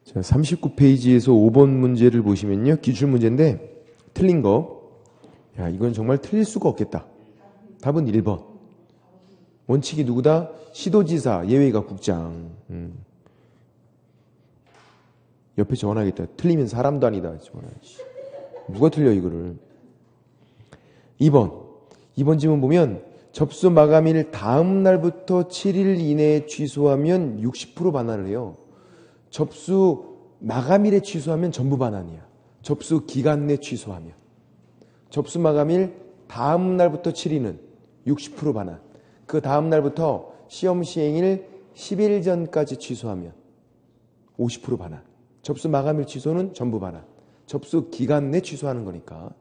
자, 39페이지에서 5번 문제를 보시면요. 기출문제인데 틀린 거. 야, 이건 정말 틀릴 수가 없겠다. 답은 1번. 원칙이 누구다? 시도지사, 예외가 국장. 옆에 적어놔야겠다. 틀리면 사람도 아니다. 누가 틀려 이거를. 2번 질문 보면 접수 마감일 다음 날부터 7일 이내에 취소하면 60% 반환을 해요. 접수 마감일에 취소하면 전부 반환이야. 접수 기간 내 취소하면. 접수 마감일 다음 날부터 7일은 60% 반환. 그 다음 날부터 시험 시행일 10일 전까지 취소하면 50% 반환. 접수 마감일 취소는 전부 반환. 접수 기간 내 취소하는 거니까.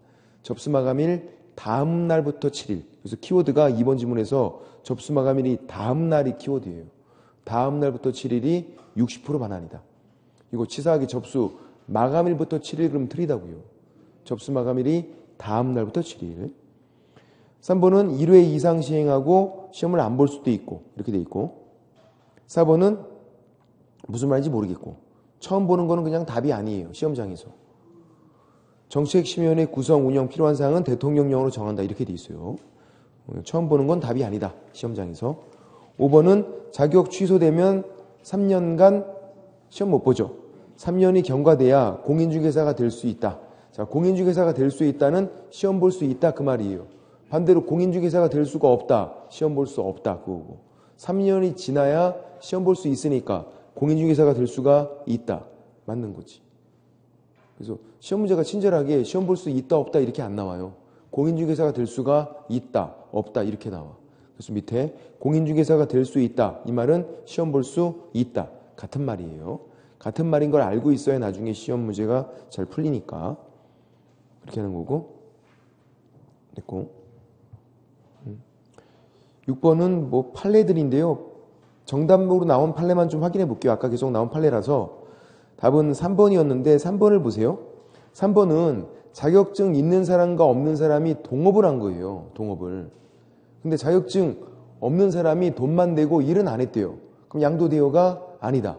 접수 마감일 다음 날부터 7일. 그래서 키워드가 2번 지문에서 접수 마감일이 다음 날이 키워드예요. 다음 날부터 7일이 60% 반환이다. 이거 치사하게 접수 마감일부터 7일 그럼 틀리다고요. 접수 마감일이 다음 날부터 7일. 3번은 1회 이상 시행하고 시험을 안 볼 수도 있고 이렇게 돼 있고 4번은 무슨 말인지 모르겠고 처음 보는 거는 그냥 답이 아니에요. 시험장에서. 정치핵심위원회 구성 운영 필요한 사항은 대통령령으로 정한다 이렇게 돼 있어요. 처음 보는 건 답이 아니다. 시험장에서. 5번은 자격 취소되면 3년간 시험 못 보죠. 3년이 경과돼야 공인중개사가 될 수 있다. 자, 공인중개사가 될 수 있다는 시험 볼 수 있다 그 말이에요. 반대로 공인중개사가 될 수가 없다. 시험 볼 수 없다 그거고. 3년이 지나야 시험 볼 수 있으니까 공인중개사가 될 수가 있다. 맞는 거지. 그래서 시험 문제가 친절하게 시험 볼 수 있다 없다 이렇게 안 나와요. 공인중개사가 될 수가 있다 없다 이렇게 나와. 그래서 밑에 공인중개사가 될 수 있다 이 말은 시험 볼 수 있다 같은 말이에요. 같은 말인 걸 알고 있어야 나중에 시험 문제가 잘 풀리니까 그렇게 하는 거고. 됐고 6번은 뭐 판례들인데요. 정답으로 나온 판례만 좀 확인해 볼게요. 아까 계속 나온 판례라서 답은 3번이었는데 3번을 보세요. 3번은 자격증 있는 사람과 없는 사람이 동업을 한 거예요. 동업을. 근데 자격증 없는 사람이 돈만 내고 일은 안 했대요. 그럼 양도대여가 아니다.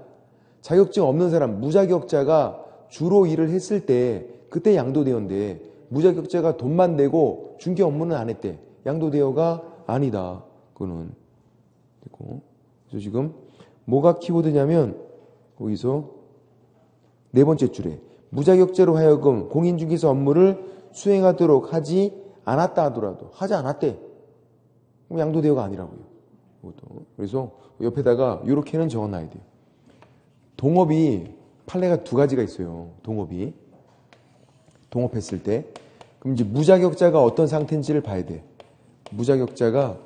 자격증 없는 사람, 무자격자가 주로 일을 했을 때 그때 양도대여인데 무자격자가 돈만 내고 중개 업무는 안 했대. 양도대여가 아니다. 그거는. 됐고. 그래서 지금 뭐가 키워드냐면 거기서 네 번째 줄에 무자격자로 하여금 공인중개사 업무를 수행하도록 하지 않았다 하더라도 하지 않았대. 그럼 양도대여가 아니라고요. 그것도. 그래서 옆에다가 이렇게는 적어놔야 돼요. 동업이 판례가 두 가지가 있어요. 동업이. 동업했을 때. 그럼 이제 무자격자가 어떤 상태인지를 봐야 돼. 무자격자가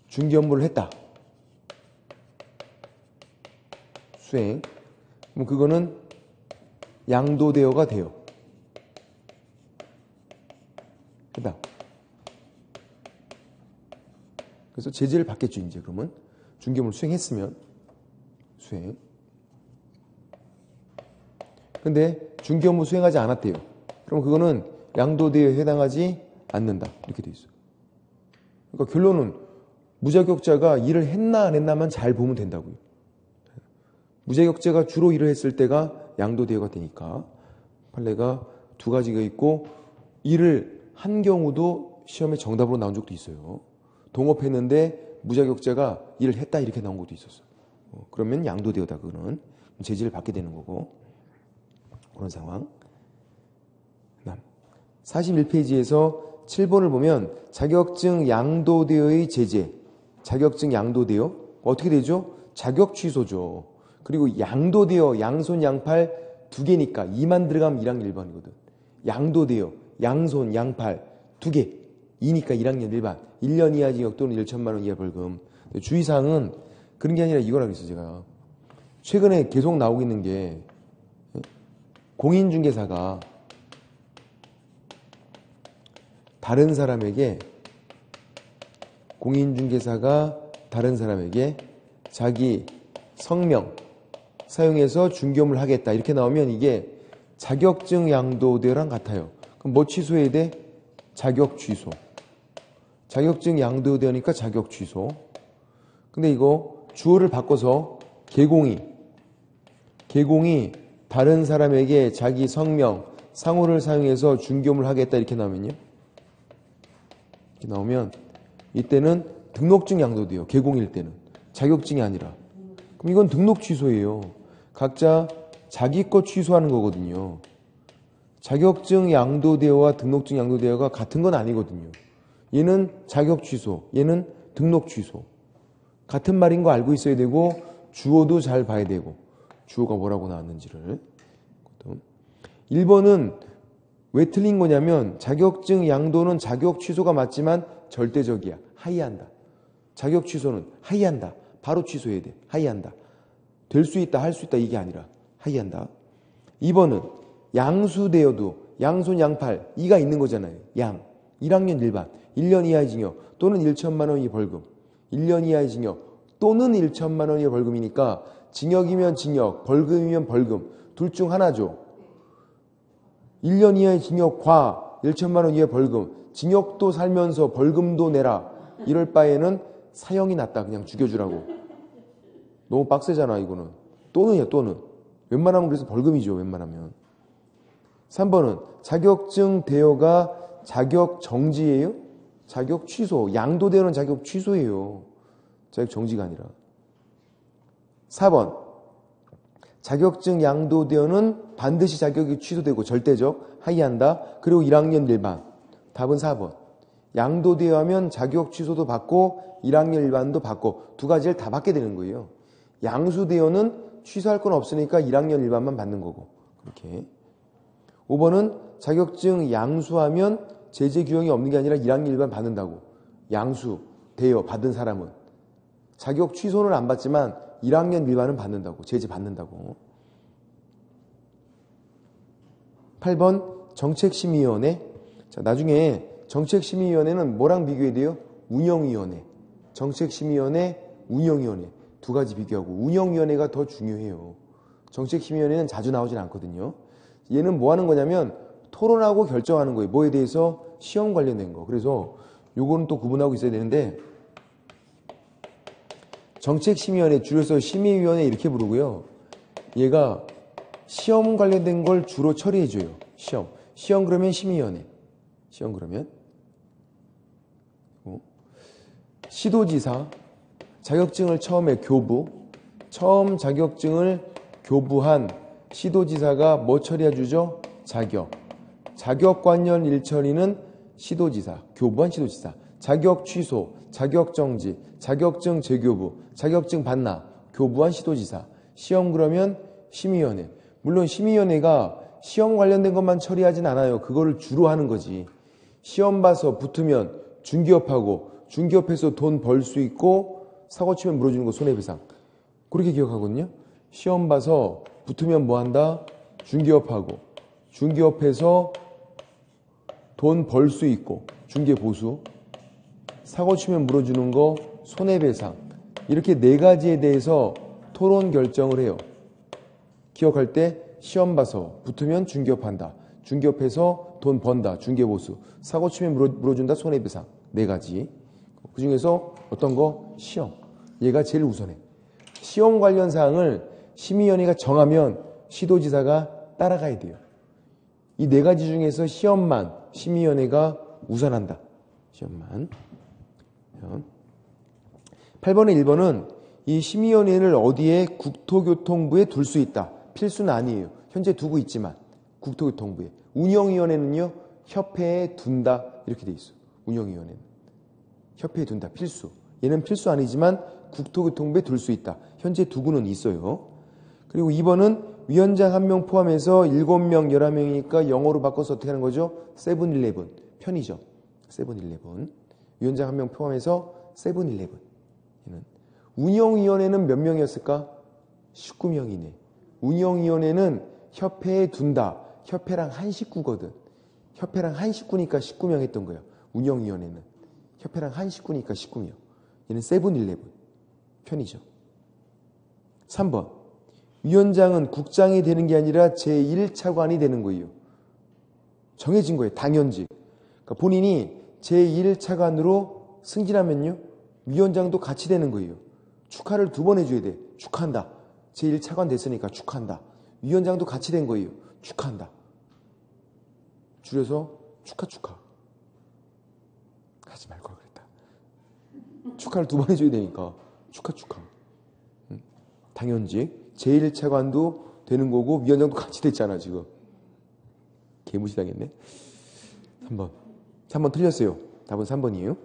중개 업무를 했다. 수행. 그럼 그거는 양도대여가 돼요. 했다. 그래서 제재를 받겠죠, 이제 그러면. 중개 업무를 수행했으면. 수행. 근데 중개 업무 수행하지 않았대요. 그럼 그거는 양도대여에 해당하지 않는다. 이렇게 돼 있어요. 그러니까 결론은 무자격자가 일을 했나 안 했나만 잘 보면 된다고요. 무자격자가 주로 일을 했을 때가 양도대여가 되니까 판례가 두 가지가 있고 일을 한 경우도 시험에 정답으로 나온 적도 있어요. 동업했는데 무자격자가 일을 했다 이렇게 나온 것도 있었어요. 그러면 양도대여다 그거는 제지를 받게 되는 거고 그런 상황. 41페이지에서 7번을 보면 자격증 양도대여의 제재. 자격증 양도대여 어떻게 되죠? 자격 취소죠. 그리고 양도대여 양손 양팔 두 개니까 2만 들어가면 1학년 1반이거든. 양도대여 양손 양팔 두 개 2니까 1학년 1반 1년 이하 징역 또는 1천만 원 이하 벌금. 주의사항은 그런 게 아니라 이거라고 했어요. 제가 최근에 계속 나오고 있는 게 공인중개사가 다른 사람에게 자기 성명 사용해서 중개업무를 하겠다 이렇게 나오면 이게 자격증 양도대여랑 같아요. 그럼 뭐 취소해야 돼? 자격 취소. 자격증 양도대여니까 자격 취소. 근데 이거 주어를 바꿔서 개공이 계공이 다른 사람에게 자기 성명, 상호를 사용해서 중개업을 하겠다 이렇게 나오면요. 이렇게 나오면 이때는 등록증 양도돼요. 계공일 때는. 자격증이 아니라. 그럼 이건 등록 취소예요. 각자 자기 것 취소하는 거거든요. 자격증 양도대여와 등록증 양도대여가 같은 건 아니거든요. 얘는 자격 취소, 얘는 등록 취소. 같은 말인 거 알고 있어야 되고 주어도 잘 봐야 되고 주어가 뭐라고 나왔는지를. 1번은 왜 틀린 거냐면 자격증 양도는 자격 취소가 맞지만 절대적이야. 하이한다. 자격 취소는 하이한다. 바로 취소해야 돼. 하이한다. 될 수 있다, 할 수 있다 이게 아니라 하이한다. 2번은 양수되어도 양손 양팔 이가 있는 거잖아요. 양. 1학년 일반 1년 이하의 징역 또는 1천만 원의 벌금. 1년 이하의 징역 또는 1천만 원의 벌금이니까 징역이면 징역, 벌금이면 벌금. 둘 중 하나죠. 1년 이하의 징역과 1천만 원 이하의 벌금. 징역도 살면서 벌금도 내라. 이럴 바에는 사형이 낫다. 그냥 죽여주라고. 너무 빡세잖아 이거는. 또는이야 또는. 웬만하면 그래서 벌금이죠. 웬만하면. 3번은 자격증 대여가 자격 정지예요? 자격 취소. 양도대여는 자격 취소예요. 자격 정지가 아니라. 4번 자격증 양도대여는 반드시 자격이 취소되고 절대적 하이한다. 그리고 1학년 일반. 답은 4번. 양도대여하면 자격 취소도 받고 1학년 일반도 받고 두 가지를 다 받게 되는 거예요. 양수대여는 취소할 건 없으니까 1학년 일반만 받는 거고. 그렇게. 5번은 자격증 양수하면 제재 규정이 없는 게 아니라 1학년 일반 받는다고. 양수, 대여 받은 사람은. 자격 취소는 안 받지만 1학년 일반은 받는다고. 제재 받는다고. 8번 정책심의위원회. 자, 나중에 정책심의위원회는 뭐랑 비교해야 돼요? 운영위원회. 정책심의위원회, 운영위원회. 두 가지 비교하고 운영위원회가 더 중요해요. 정책심의위원회는 자주 나오진 않거든요. 얘는 뭐 하는 거냐면 토론하고 결정하는 거예요. 뭐에 대해서? 시험 관련된 거. 그래서 요거는 또 구분하고 있어야 되는데 정책심의위원회 줄여서 심의위원회 이렇게 부르고요. 얘가 시험 관련된 걸 주로 처리해줘요. 시험 그러면 심의위원회. 시험 그러면 시도지사 자격증을 처음에 처음 자격증을 교부한 시도지사가 뭐 처리해주죠? 자격 관련 일처리는 시도지사, 교부한 시도지사. 자격 취소, 자격 정지, 자격증 재교부, 자격증 반납, 교부한 시도지사. 시험 그러면 심의위원회. 물론 심의위원회가 시험 관련된 것만 처리하진 않아요. 그거를 주로 하는 거지. 시험 봐서 붙으면 중개업하고 중개업해서 돈 벌 수 있고 사고 치면 물어주는 거 손해배상. 그렇게 기억하거든요. 시험 봐서 붙으면 뭐 한다? 중개업하고 중개업해서 돈 벌 수 있고 중개보수. 사고 치면 물어주는 거 손해배상. 이렇게 네 가지에 대해서 토론 결정을 해요. 기억할 때 시험 봐서 붙으면 중개업한다. 중개업해서 돈 번다. 중개보수. 사고 치면 물어준다. 손해배상. 네 가지. 그 중에서 어떤 거? 시험. 얘가 제일 우선해. 시험 관련 사항을 심의위원회가 정하면 시도지사가 따라가야 돼요. 이 네 가지 중에서 시험만 심의위원회가 우선한다. 시험만. 8번에 1번은 이 심의위원회를 어디에 국토교통부에 둘 수 있다. 필수는 아니에요. 현재 두고 있지만 국토교통부에. 운영위원회는요. 협회에 둔다. 이렇게 돼 있어. 운영위원회는. 협회에 둔다. 필수. 얘는 필수 아니지만 국토교통부에 둘 수 있다. 현재 두고는 있어요. 그리고 2번은 위원장 1명 포함해서 7명, 11명이니까 영어로 바꿔서 어떻게 하는 거죠? 세븐일레븐. 편의점. 세븐일레븐. 위원장 1명 포함해서 세븐일레븐. 운영위원회는 몇 명이었을까? 19명이네. 운영위원회는 협회에 둔다. 협회랑 한 식구거든. 협회랑 한 식구니까 19명 했던 거예요. 운영위원회는. 협회랑 한 식구니까 19명. 얘는 세븐일레븐. 편의점. 3번. 위원장은 국장이 되는 게 아니라 제1차관이 되는 거예요. 정해진 거예요. 당연직. 그러니까 본인이 제1차관으로 승진하면요. 위원장도 같이 되는 거예요. 축하를 2번 해줘야 돼. 축하한다. 제1차관 됐으니까 축하한다. 위원장도 같이 된 거예요. 축하한다. 줄여서 축하. 하지 말 걸 그랬다. 축하를 2번 해줘야 되니까 축하. 당연직 제1차관도 되는 거고 위원장도 같이 됐잖아 지금. 개무시당했네. 3번 틀렸어요. 답은 3번이에요.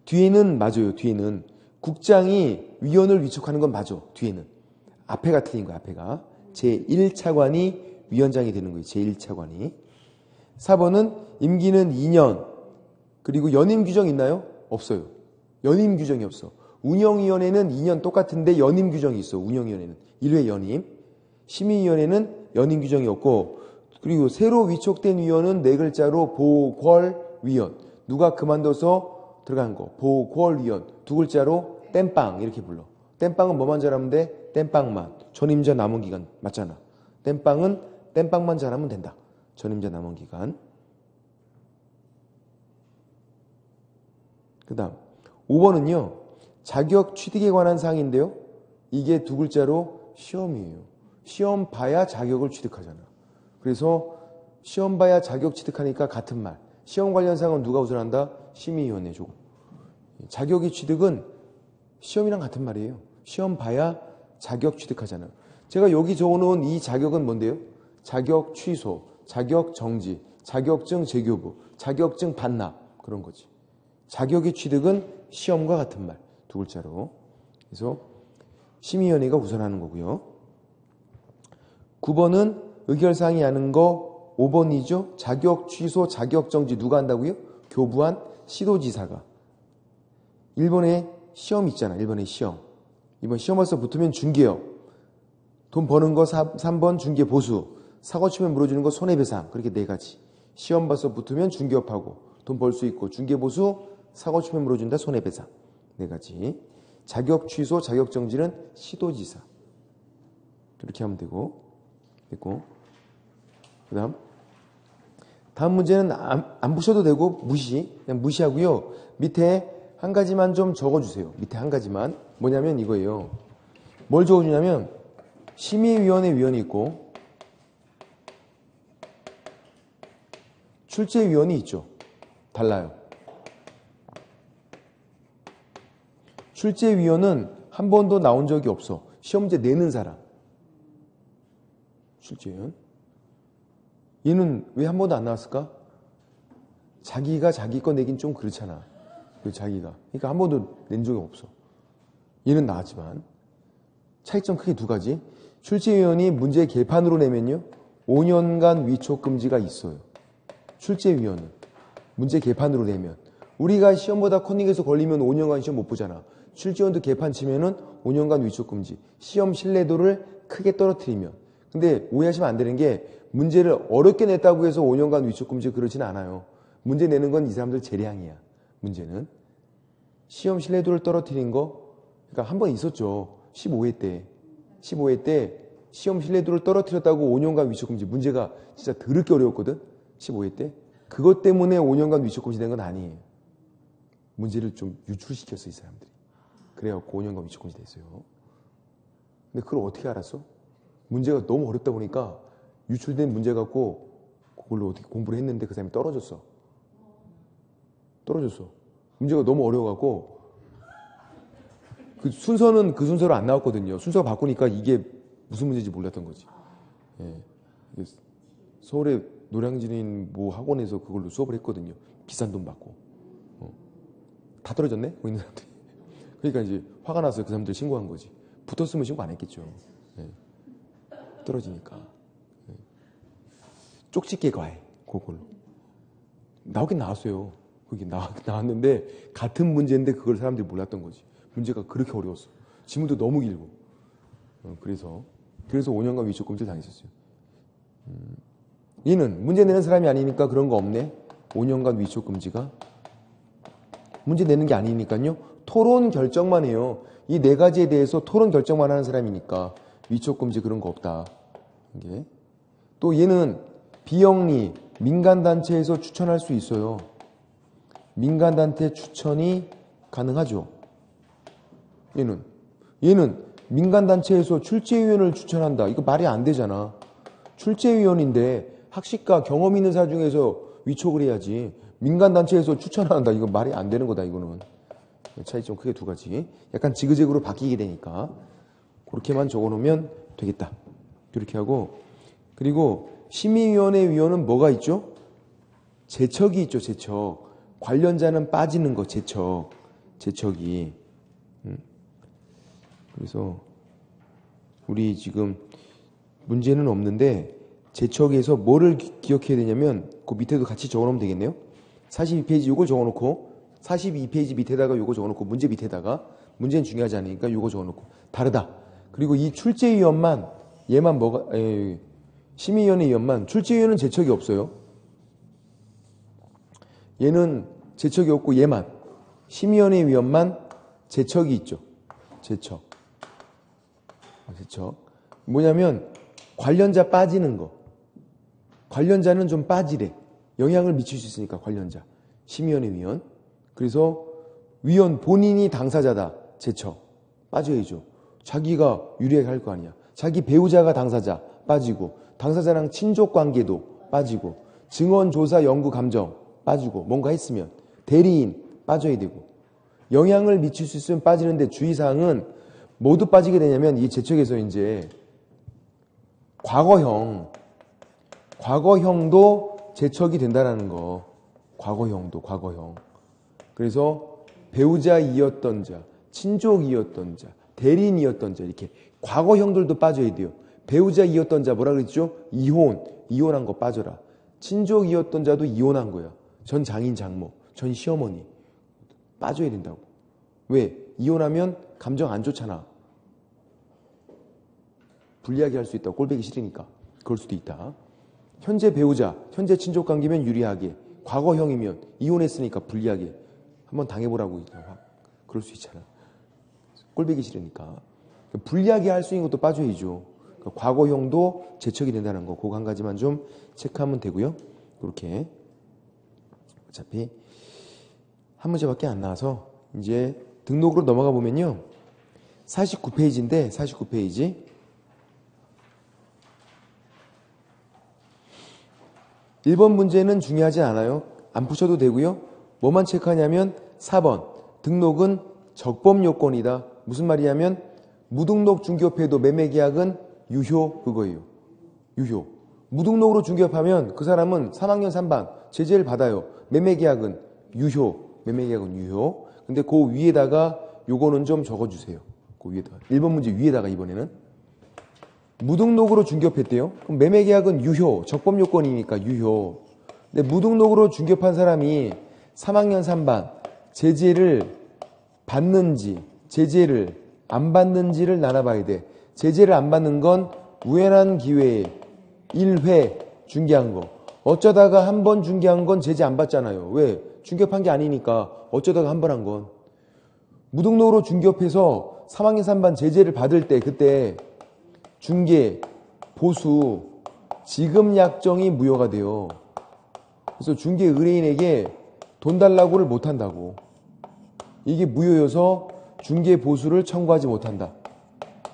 뒤에는 맞아요. 뒤에는 국장이 위원을 위촉하는 건 맞아. 뒤에는. 앞에가 틀린 거야. 앞에가. 제1차관이 위원장이 되는 거예요. 제1차관이. 4번은 임기는 2년. 그리고 연임 규정 있나요? 없어요. 연임 규정이 없어. 운영위원회는 2년 똑같은데 연임 규정이 있어. 운영위원회는. 1회 연임. 심의위원회는 연임 규정이 없고, 그리고 새로 위촉된 위원은 4글자로 보궐위원. 누가 그만둬서 들어간 거. 보궐위원. 2글자로 땜빵 이렇게 불러. 땜빵은 뭐만 잘하면 돼? 땜빵만. 전임자 남은 기간 맞잖아. 땜빵은 땜빵만 잘하면 된다. 전임자 남은 기간. 그 다음 5번은요. 자격 취득에 관한 사항인데요. 이게 2글자로 시험이에요. 시험 봐야 자격을 취득하잖아. 그래서 시험 봐야 자격 취득하니까 같은 말. 시험 관련 사항은 누가 우선한다? 심의위원회 줘. 자격이 취득은 시험이랑 같은 말이에요. 시험 봐야 자격 취득하잖아. 제가 여기 적어놓은 이 자격은 뭔데요? 자격 취소, 자격 정지, 자격증 재교부, 자격증 반납 그런 거지. 자격의 취득은 시험과 같은 말. 2글자로. 그래서 심의위원회가 우선하는 거고요. 9번은 의결사항이 아닌 거 5번이죠. 자격 취소, 자격 정지 누가 한다고요? 교부한 시도지사가. 1번에 시험 있잖아. 1번에 시험. 이번 시험 봐서 붙으면 중개업. 돈 버는 거 3번 중개 보수. 사고 치면 물어주는 거 손해배상. 그렇게 4가지. 시험 봐서 붙으면 중개업하고 돈 벌 수 있고 중개 보수, 사고 치면 물어준다 손해배상. 4가지. 자격 취소, 자격 정지는 시도지사. 이렇게 하면 되고. 됐고. 그다음 다음 문제는 안 보셔도 되고 무시. 그냥 무시하고요. 밑에 한 가지만 좀 적어주세요. 밑에 한 가지만. 뭐냐면 이거예요. 뭘 적어주냐면 심의위원회 위원이 있고 출제위원이 있죠. 달라요. 출제위원은 한 번도 나온 적이 없어. 시험문제 내는 사람. 출제위원. 얘는 왜 한 번도 안 나왔을까? 자기가 자기 거 내긴 좀 그렇잖아. 자기가. 그러니까 한 번도 낸 적이 없어. 얘는 나왔지만. 차이점 크게 2가지. 출제위원이 문제 개판으로 내면요. 5년간 위촉금지가 있어요. 출제위원은. 문제 개판으로 내면. 우리가 시험보다 컨닝해서 걸리면 5년간 시험 못 보잖아. 출제위원도 개판 치면은 5년간 위촉금지. 시험 신뢰도를 크게 떨어뜨리면. 근데 오해하시면 안 되는 게 문제를 어렵게 냈다고 해서 5년간 위촉금지 그러진 않아요. 문제 내는 건 이 사람들 재량이야. 문제는. 시험 신뢰도를 떨어뜨린 거, 그러니까 한 번 있었죠. 15회 때. 15회 때 시험 신뢰도를 떨어뜨렸다고 5년간 위촉금지. 문제가 진짜 더럽게 어려웠거든. 15회 때. 그것 때문에 5년간 위촉금지 된 건 아니에요. 문제를 좀 유출시켰어, 이 사람들이. 그래갖고 5년간 위촉금지 됐어요. 근데 그걸 어떻게 알았어? 문제가 너무 어렵다 보니까 유출된 문제 갖고 그걸로 어떻게 공부를 했는데 그 사람이 떨어졌어. 문제가 너무 어려워갖고 그 순서는 그 순서로 안 나왔거든요. 순서가 바꾸니까 이게 무슨 문제인지 몰랐던 거지. 예. 서울의 노량진인 뭐 학원에서 그걸로 수업을 했거든요. 비싼 돈 받고. 다 떨어졌네? 거기 있는 사람들이. 그러니까 이제 화가 나서 그 사람들 신고한 거지. 붙었으면 신고 안 했겠죠. 예. 떨어지니까. 예. 쪽집게 과외. 그걸로. 나오긴 나왔어요. 거기 나왔는데 같은 문제인데 그걸 사람들이 몰랐던 거지. 문제가 그렇게 어려웠어. 지문도 너무 길고. 그래서 5년간 위촉금지를 당했었어요. 얘는 문제 내는 사람이 아니니까 그런 거 없네. 5년간 위촉금지가. 문제 내는 게 아니니까요. 토론 결정만 해요. 이 4가지에 대해서 토론 결정만 하는 사람이니까 위촉금지 그런 거 없다. 이게. 또 얘는 비영리, 민간단체에서 추천할 수 있어요. 민간단체 추천이 가능하죠. 얘는 민간단체에서 출제위원을 추천한다. 이거 말이 안 되잖아. 출제위원인데 학식과 경험 있는 사람 중에서 위촉을 해야지. 민간단체에서 추천한다. 이거 말이 안 되는 거다, 이거는. 차이점 크게 두 가지. 약간 지그재그로 바뀌게 되니까 그렇게만 적어놓으면 되겠다. 이렇게 하고, 그리고 심의위원회 위원은 뭐가 있죠? 제척이 있죠. 제척. 관련자는 빠지는 거. 제척이. 그래서 우리 지금 문제는 없는데 제척에서 뭐를 기억해야 되냐면 그 밑에도 같이 적어놓으면 되겠네요. 42페이지 요걸 적어놓고 42페이지 밑에다가 요거 적어놓고 문제 밑에다가, 문제는 중요하지 않으니까 요거 적어놓고 다르다. 그리고 이 출제위원만, 얘만 뭐가, 심의위원회 위원만, 출제위원은 제척이 없어요. 얘는 제척이 없고 얘만, 심의위원회 위원만 제척이 있죠. 제척. 뭐냐면 관련자 빠지는 거. 관련자는 좀 빠지래. 영향을 미칠 수 있으니까 관련자. 심의위원회 위원. 그래서 위원 본인이 당사자다. 제척. 빠져야죠. 자기가 유리하게 할 거 아니야. 자기 배우자가 당사자 빠지고, 당사자랑 친족 관계도 빠지고, 증언, 조사, 연구, 감정 빠지고, 뭔가 했으면 대리인 빠져야 되고, 영향을 미칠 수 있으면 빠지는데 주의사항은 모두 빠지게 되냐면 이 제척에서 이제 과거형도 제척이 된다라는 거. 과거형. 그래서 배우자이었던 자, 친족이었던 자, 대리인이었던 자, 이렇게 과거형들도 빠져야 돼요. 배우자이었던 자 뭐라 그랬죠? 이혼한 거 빠져라. 친족이었던 자도 이혼한 거야. 전 장인 장모, 전 시어머니 빠져야 된다고. 왜? 이혼하면 감정 안 좋잖아. 불리하게 할 수 있다고. 꼴보기 싫으니까. 그럴 수도 있다. 현재 배우자, 현재 친족 관계면 유리하게, 과거형이면 이혼했으니까 불리하게 한번 당해보라고. 그럴 수 있잖아. 꼴보기 싫으니까. 불리하게 할 수 있는 것도 빠져야죠. 그러니까 과거형도 제척이 된다는 거. 그거 한 가지만 좀 체크하면 되고요. 그렇게. 어차피 한 문제밖에 안 나와서 이제 등록으로 넘어가 보면요. 49페이지인데 49페이지. 1번 문제는 중요하지 않아요. 안 푸셔도 되고요. 뭐만 체크하냐면 4번. 등록은 적법 요건이다. 무슨 말이냐면 무등록 중개업해도 매매계약은 유효, 그거예요. 유효. 무등록으로 중개업하면 그 사람은 3학년 3반 제재를 받아요. 매매계약은 유효. 근데 그 위에다가 요거는 좀 적어주세요. 그 위에다가. 1번 문제 위에다가 이번에는. 무등록으로 중개업했대요. 그럼 매매계약은 유효. 적법 요건이니까 유효. 근데 무등록으로 중개업한 사람이 3학년 3반 제재를 받는지 제재를 안 받는지를 나눠봐야 돼. 제재를 안 받는 건 우연한 기회에 1회 중개한 거. 어쩌다가 한 번 중개한 건 제재 안 받잖아요. 왜? 중개업한 게 아니니까. 어쩌다가 한 번 한 건. 무등록으로 중개업해서 3학년 3반 제재를 받을 때 그때 중개, 보수, 지급 약정이 무효가 돼요. 그래서 중개 의뢰인에게 돈 달라고를 못한다고. 이게 무효여서 중개 보수를 청구하지 못한다.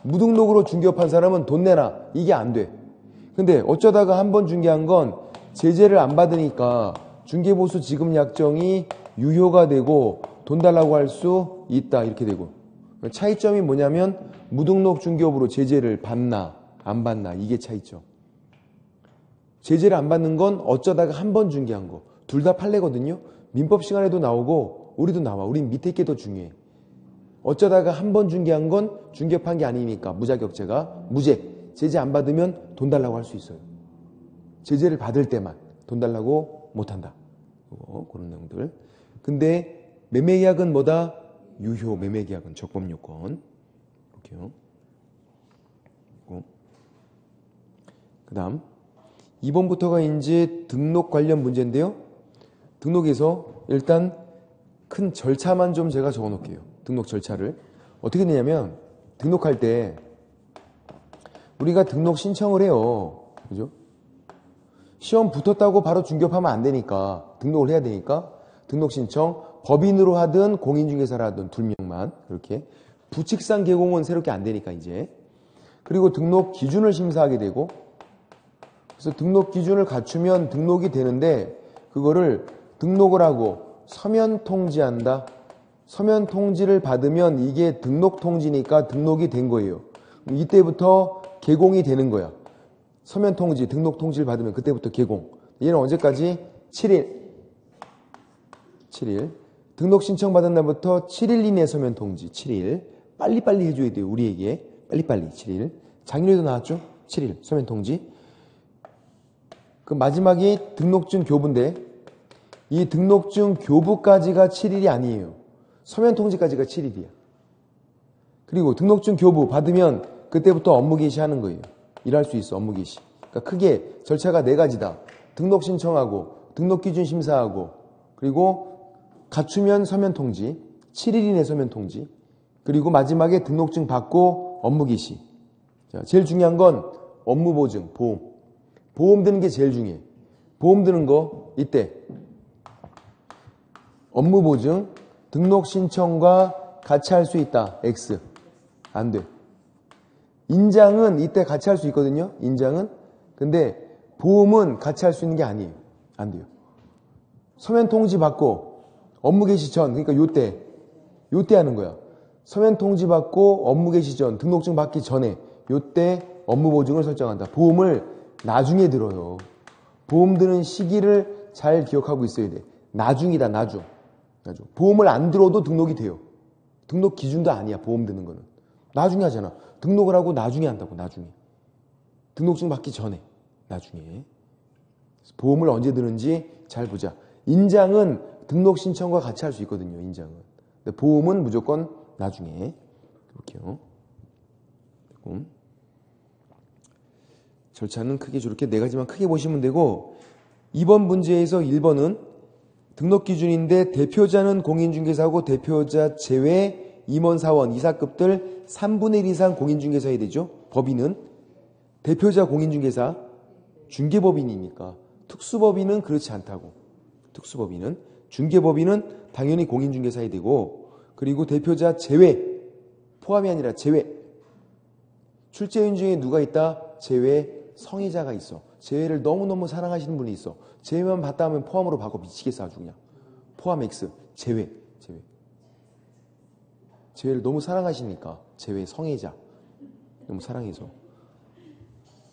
무등록으로 중개업한 사람은 돈 내놔. 이게 안 돼. 근데 어쩌다가 한 번 중개한 건 제재를 안 받으니까 중개보수 지급 약정이 유효가 되고 돈 달라고 할 수 있다. 이렇게 되고. 차이점이 뭐냐면 무등록 중개업으로 제재를 받나 안 받나 이게 차이점. 제재를 안 받는 건 어쩌다가 한 번 중개한 거. 둘 다 판례거든요. 민법 시간에도 나오고 우리도 나와. 우린 밑에 게 더 중요해. 어쩌다가 한 번 중개한 건 중개판 게 아니니까 무자격죄가 무죄. 제재 안 받으면 돈 달라고 할 수 있어요. 제재를 받을 때만 돈 달라고 못한다. 그런 내용들. 근데 매매계약은 뭐다? 유효. 매매계약은 적법요건. 이렇게요. 그 다음 2번부터가 이제 등록 관련 문제인데요. 등록에서 일단 큰 절차만 좀 제가 적어 놓을게요. 등록 절차를. 어떻게 되냐면 등록할 때 우리가 등록 신청을 해요. 그죠? 시험 붙었다고 바로 중개업하면 안 되니까 등록을 해야 되니까 등록 신청 법인으로 하든 공인중개사로 하든 2명만 그렇게 부칙상 개공은 새롭게 안 되니까 이제. 그리고 등록 기준을 심사하게 되고, 그래서 등록 기준을 갖추면 등록이 되는데 그거를 등록을 하고 서면 통지한다. 서면 통지를 받으면 이게 등록 통지니까 등록이 된 거예요. 이때부터 개공이 되는 거야. 서면 통지, 등록 통지를 받으면 그때부터 개공. 얘는 언제까지? 7일. 7일. 등록 신청 받은 날부터 7일 이내 서면 통지. 7일. 빨리빨리 해줘야 돼요. 우리에게. 빨리빨리. 7일. 작년에도 나왔죠? 7일. 서면 통지. 그 마지막이 등록증 교부인데 이 등록증 교부까지가 7일이 아니에요. 서면 통지까지가 7일이야. 그리고 등록증 교부 받으면 그때부터 업무 개시하는 거예요. 일할 수 있어. 업무 개시. 그러니까 크게 절차가 4가지다. 등록 신청하고 등록 기준 심사하고 그리고 갖추면 서면 통지 7일 이내 서면 통지 그리고 마지막에 등록증 받고 업무 개시. 자, 제일 중요한 건 업무 보증, 보험. 보험 드는 게 제일 중요해. 보험 드는 거 이때 업무 보증 등록 신청과 같이 할 수 있다. X. 안 돼. 인장은 이때 같이 할 수 있거든요. 인장은. 근데 보험은 같이 할 수 있는 게 아니에요. 안 돼요. 서면 통지 받고 업무 개시 전, 그러니까 요때 하는 거야. 서면 통지 받고 업무 개시 전, 등록증 받기 전에 요때 업무 보증을 설정한다. 보험을 나중에 들어요. 보험 드는 시기를 잘 기억하고 있어야 돼. 나중이다, 나중. 보험을 안 들어도 등록이 돼요. 등록 기준도 아니야, 보험 드는 거는. 나중에 하잖아. 등록을 하고 나중에 한다고, 나중에. 등록증 받기 전에, 나중에. 보험을 언제 드는지 잘 보자. 인장은 등록 신청과 같이 할 수 있거든요, 인장은. 근데 보험은 무조건 나중에. 볼게요. 절차는 크게 저렇게 4가지만 크게 보시면 되고 2번 문제에서 1번은 등록 기준인데 대표자는 공인중개사고 대표자 제외 임원 사원 이사급들 3분의 1 이상 공인중개사 해야 되죠. 법인은 대표자 공인중개사 중개법인이니까 특수법인은 그렇지 않다고. 특수법인은 중개법인은 당연히 공인중개사 해야 되고 그리고 대표자 제외 포함이 아니라 제외 출제인 중에 누가 있다? 제외 성애자가 있어. 제외를 너무너무 사랑하시는 분이 있어. 제외만 봤다 하면 포함으로 바꿔 미치겠어 아주 그냥. 포함 X. 제외. 제외를 너무 사랑하시니까 제외 성애자. 너무 사랑해서.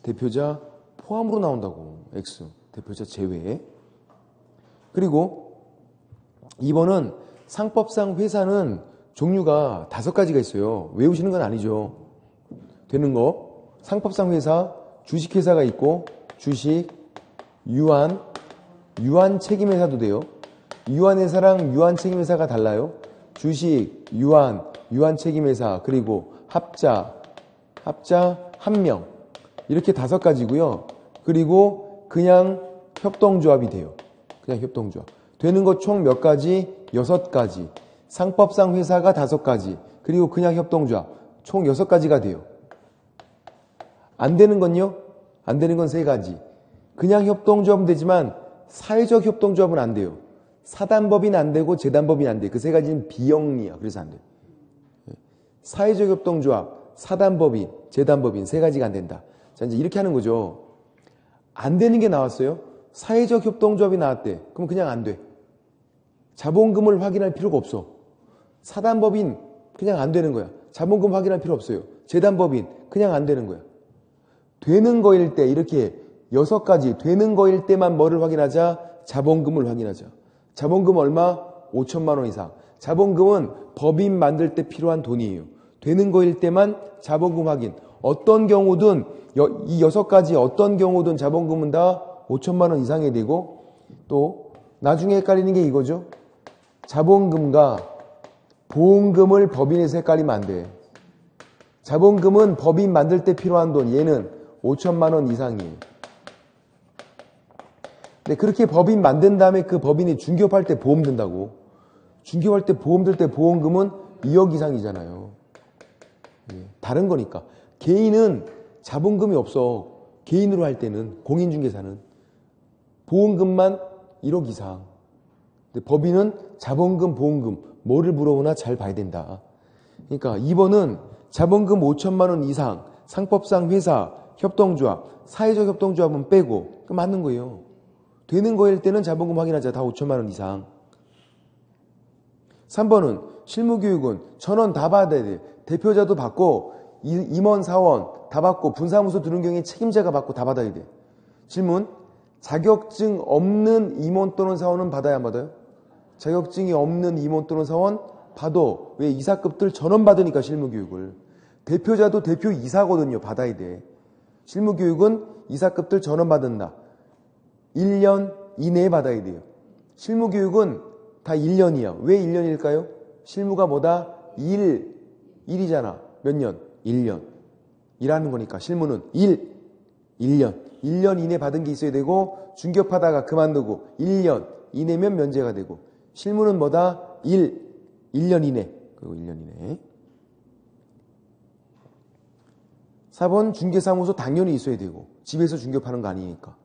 대표자 포함으로 나온다고. X. 대표자 제외. 그리고 2번은 상법상 회사는 종류가 5가지가 있어요. 외우시는 건 아니죠. 되는 거. 상법상 회사 주식회사가 있고 주식, 유한 책임회사도 돼요. 유한회사랑 유한책임회사가 달라요. 주식, 유한 책임회사 그리고 합자, 한명 이렇게 5가지고요. 그리고 그냥 협동조합이 돼요. 그냥 협동조합. 되는 거 총 몇 가지? 6가지. 상법상 회사가 5가지. 그리고 그냥 협동조합. 총 6가지가 돼요. 안 되는 건요? 안 되는 건 3가지. 그냥 협동조합은 되지만 사회적 협동조합은 안 돼요. 사단법인 안 되고 재단법인 안 돼. 그 3가지는 비영리야. 그래서 안 돼. 사회적 협동조합, 사단법인, 재단법인 3가지가 안 된다. 자, 이제 이렇게 하는 거죠. 안 되는 게 나왔어요. 사회적 협동조합이 나왔대. 그럼 그냥 안 돼. 자본금을 확인할 필요가 없어. 사단법인 그냥 안 되는 거야. 자본금 확인할 필요 없어요. 재단법인 그냥 안 되는 거야. 되는 거일 때 이렇게 6가지 되는 거일 때만 뭐를 확인하자? 자본금을 확인하자. 자본금 얼마? 5천만 원 이상. 자본금은 법인 만들 때 필요한 돈이에요. 되는 거일 때만 자본금 확인. 어떤 경우든 이 6가지 어떤 경우든 자본금은 다 5천만 원 이상이 되고 또 나중에 헷갈리는 게 이거죠. 자본금과 보험금을 법인에서 헷갈리면 안 돼. 자본금은 법인 만들 때 필요한 돈 얘는 5천만 원 이상이에요. 근데 그렇게 법인 만든 다음에 그 법인이 중개업할 때 보험 든다고. 중개업할 때 보험 들 때 보험금은 2억 이상이잖아요. 다른 거니까. 개인은 자본금이 없어. 개인으로 할 때는 공인중개사는 보험금만 1억 이상. 근데 법인은 자본금, 보험금 뭐를 물어보나 잘 봐야 된다. 그러니까 2번은 자본금 5천만 원 이상, 상법상 회사, 협동조합, 사회적 협동조합은 빼고 그 맞는 거예요. 되는 거일 때는 자본금 확인하자. 다 5천만 원 이상. 3번은 실무교육은 전원 다 받아야 돼. 대표자도 받고 임원, 사원 다 받고 분사무소 두는 경우에 책임자가 받고 다 받아야 돼. 질문. 자격증 없는 임원 또는 사원은 받아야 안 받아요? 자격증이 없는 임원 또는 사원 받아. 왜? 이사급들 전원 받으니까 실무교육을. 대표자도 대표 이사거든요. 받아야 돼. 실무교육은 이사급들 전원 받는다. 1년 이내에 받아야 돼요. 실무교육은 다 1년이야. 왜 1년일까요? 실무가 뭐다? 일이잖아. 몇 년? 1년. 일하는 거니까 실무는 1년. 1년 이내 받은 게 있어야 되고 중개업하다가 그만두고 1년 이내면 면제가 되고 실무는 뭐다? 1년 이내. 그리고 1년 이내. 4번 중개사무소 당연히 있어야 되고 집에서 중개업하는 거 아니니까.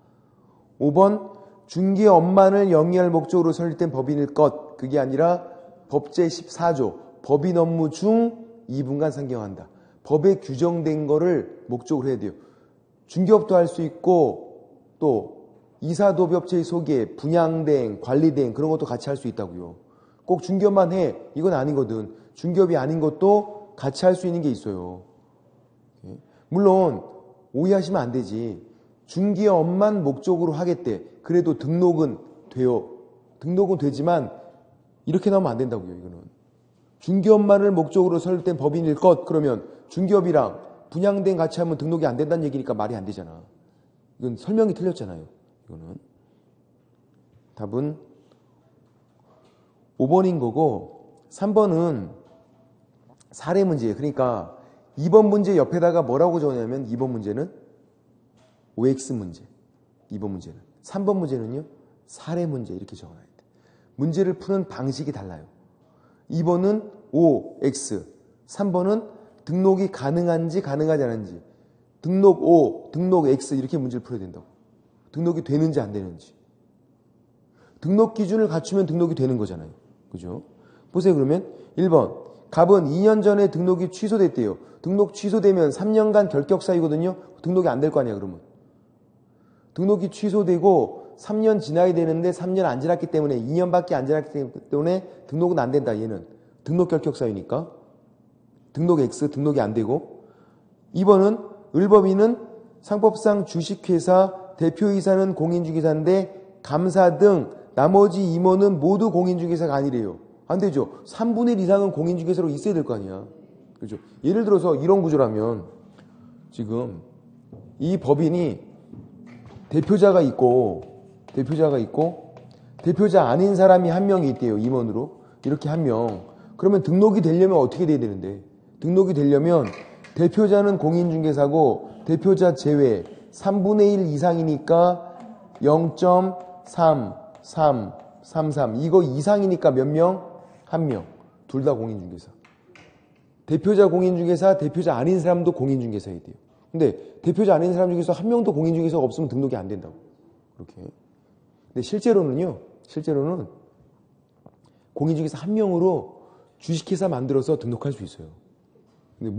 5번 중개업만을 영위할 목적으로 설립된 법인일 것. 그게 아니라 법 제14조 법인 업무 중 2분간 상경한다. 법에 규정된 거를 목적으로 해야 돼요. 중개업도 할 수 있고 또 이사도업체 소개, 분양대행, 관리대행 그런 것도 같이 할 수 있다고요. 꼭 중개업만 해. 이건 아니거든. 중개업이 아닌 것도 같이 할 수 있는 게 있어요. 물론 오해하시면 안 되지. 중개업만 목적으로 하겠대. 그래도 등록은 돼요. 등록은 되지만 이렇게 나오면 안 된다고요. 이거는. 중개업만을 목적으로 설립된 법인일 것. 그러면 중개업이랑 분양대행 같이 하면 등록이 안 된다는 얘기니까 말이 안 되잖아. 이건 설명이 틀렸잖아요. 이거는. 답은 5번인 거고 3번은 사례 문제예요. 그러니까 2번 문제 옆에다가 뭐라고 적냐면 2번 문제는 OX 문제. 2번 문제는. 3번 문제는요. 사례 문제 이렇게 적어놔야 돼. 문제를 푸는 방식이 달라요. 2번은 OX, 3번은 등록이 가능한지 가능하지 않은지. 등록 O, 등록 X 이렇게 문제를 풀어야 된다고. 등록이 되는지 안 되는지. 등록 기준을 갖추면 등록이 되는 거잖아요. 그죠? 보세요. 그러면 1번 갑은 2년 전에 등록이 취소됐대요. 등록 취소되면 3년간 결격 사유거든요. 등록이 안 될 거 아니야 그러면. 등록이 취소되고 3년 지나야 되는데 3년 안 지났기 때문에 2년밖에 안 지났기 때문에 등록은 안 된다. 얘는. 등록 결격 사유니까. 등록 X, 등록이 안 되고. 2번은 을법인은 상법상 주식회사, 대표이사는 공인중개사인데 감사 등 나머지 임원은 모두 공인중개사가 아니래요. 안 되죠. 3분의 1 이상은 공인중개사로 있어야 될 거 아니야. 그죠? 예를 들어서 이런 구조라면 지금 이 법인이 대표자가 있고 대표자 아닌 사람이 한 명이 있대요. 임원으로. 이렇게 한 명. 그러면 등록이 되려면 어떻게 돼야 되는데? 등록이 되려면 대표자는 공인중개사고 대표자 제외 3분의 1 이상이니까 0.3333 이거 이상이니까 몇 명? 한 명. 둘 다 공인중개사. 대표자 공인중개사, 대표자 아닌 사람도 공인중개사여야 돼요. 근데 대표자 아닌 사람 중에서 한 명도 공인중개사가 없으면 등록이 안 된다고. 그렇게. 근데 실제로는 공인중개사 한 명으로 주식회사 만들어서 등록할 수 있어요. 근데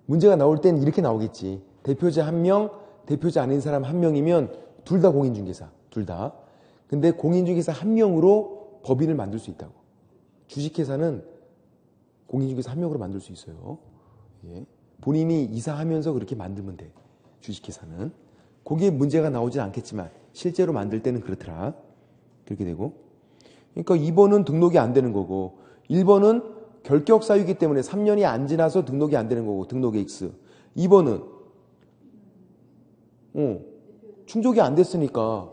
문제가 나올 땐 이렇게 나오겠지. 대표자 한 명, 대표자 아닌 사람 한 명이면 둘 다 공인중개사. 둘 다. 근데 공인중개사 한 명으로 법인을 만들 수 있다고. 주식회사는 공인중개사 한 명으로 만들 수 있어요. 예. 본인이 이사하면서 그렇게 만들면 돼. 주식회사는. 거기에 문제가 나오진 않겠지만 실제로 만들 때는 그렇더라. 그렇게 되고. 그러니까 2번은 등록이 안 되는 거고 1번은 결격 사유이기 때문에 3년이 안 지나서 등록이 안 되는 거고 등록 X. 2번은 충족이 안 됐으니까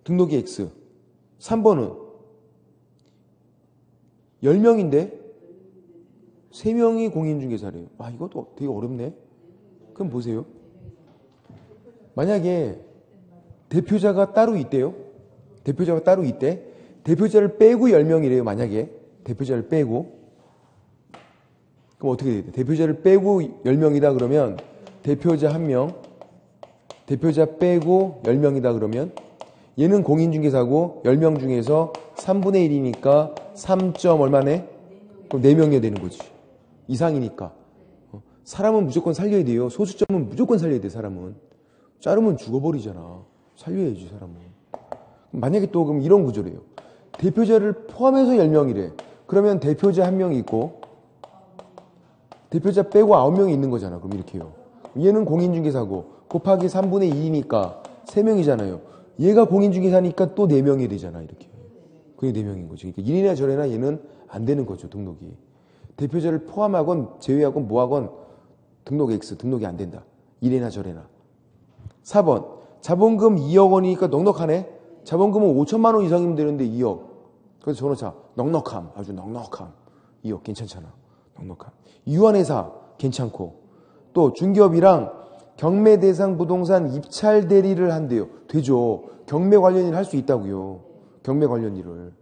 등록이 X. 3번은 10명인데 3명이 공인중개사래요. 아, 이것도 되게 어렵네. 그럼 보세요. 만약에 대표자가 따로 있대요. 대표자가 따로 있대. 대표자를 빼고 10명이래요. 만약에 대표자를 빼고. 그럼 어떻게 돼요? 대표자를 빼고 10명이다 그러면 대표자 1명, 대표자 빼고 10명이다 그러면 얘는 공인중개사고 10명 중에서 3분의 1이니까 3. 얼마네? 그럼 4명이어야 되는 거지. 이상이니까. 사람은 무조건 살려야 돼요. 소수점은 무조건 살려야 돼, 사람은. 자르면 죽어버리잖아. 살려야지, 사람은. 만약에 또 그럼 이런 구조래요. 대표자를 포함해서 10명이래. 그러면 대표자 1명이 있고, 대표자 빼고 9명이 있는 거잖아. 그럼 이렇게요. 얘는 공인중개사고, 곱하기 3분의 2니까 3명이잖아요. 얘가 공인중개사니까 또 4명이 되잖아, 이렇게. 그게 4명인 거죠. 그러니까 이래나 저래나 얘는 안 되는 거죠, 등록이. 대표자를 포함하건 제외하건 뭐하건 등록 X, 등록이 안 된다. 이래나 저래나. 4번, 자본금 2억 원이니까 넉넉하네? 자본금은 5천만 원 이상이면 되는데 2억. 그래서 전호차, 넉넉함, 아주 넉넉함. 2억, 괜찮잖아. 넉넉함. 유한회사, 괜찮고. 또 중개업이랑 경매 대상 부동산 입찰 대리를 한대요. 되죠. 경매 관련 일을 할 수 있다고요. 경매 관련 일을.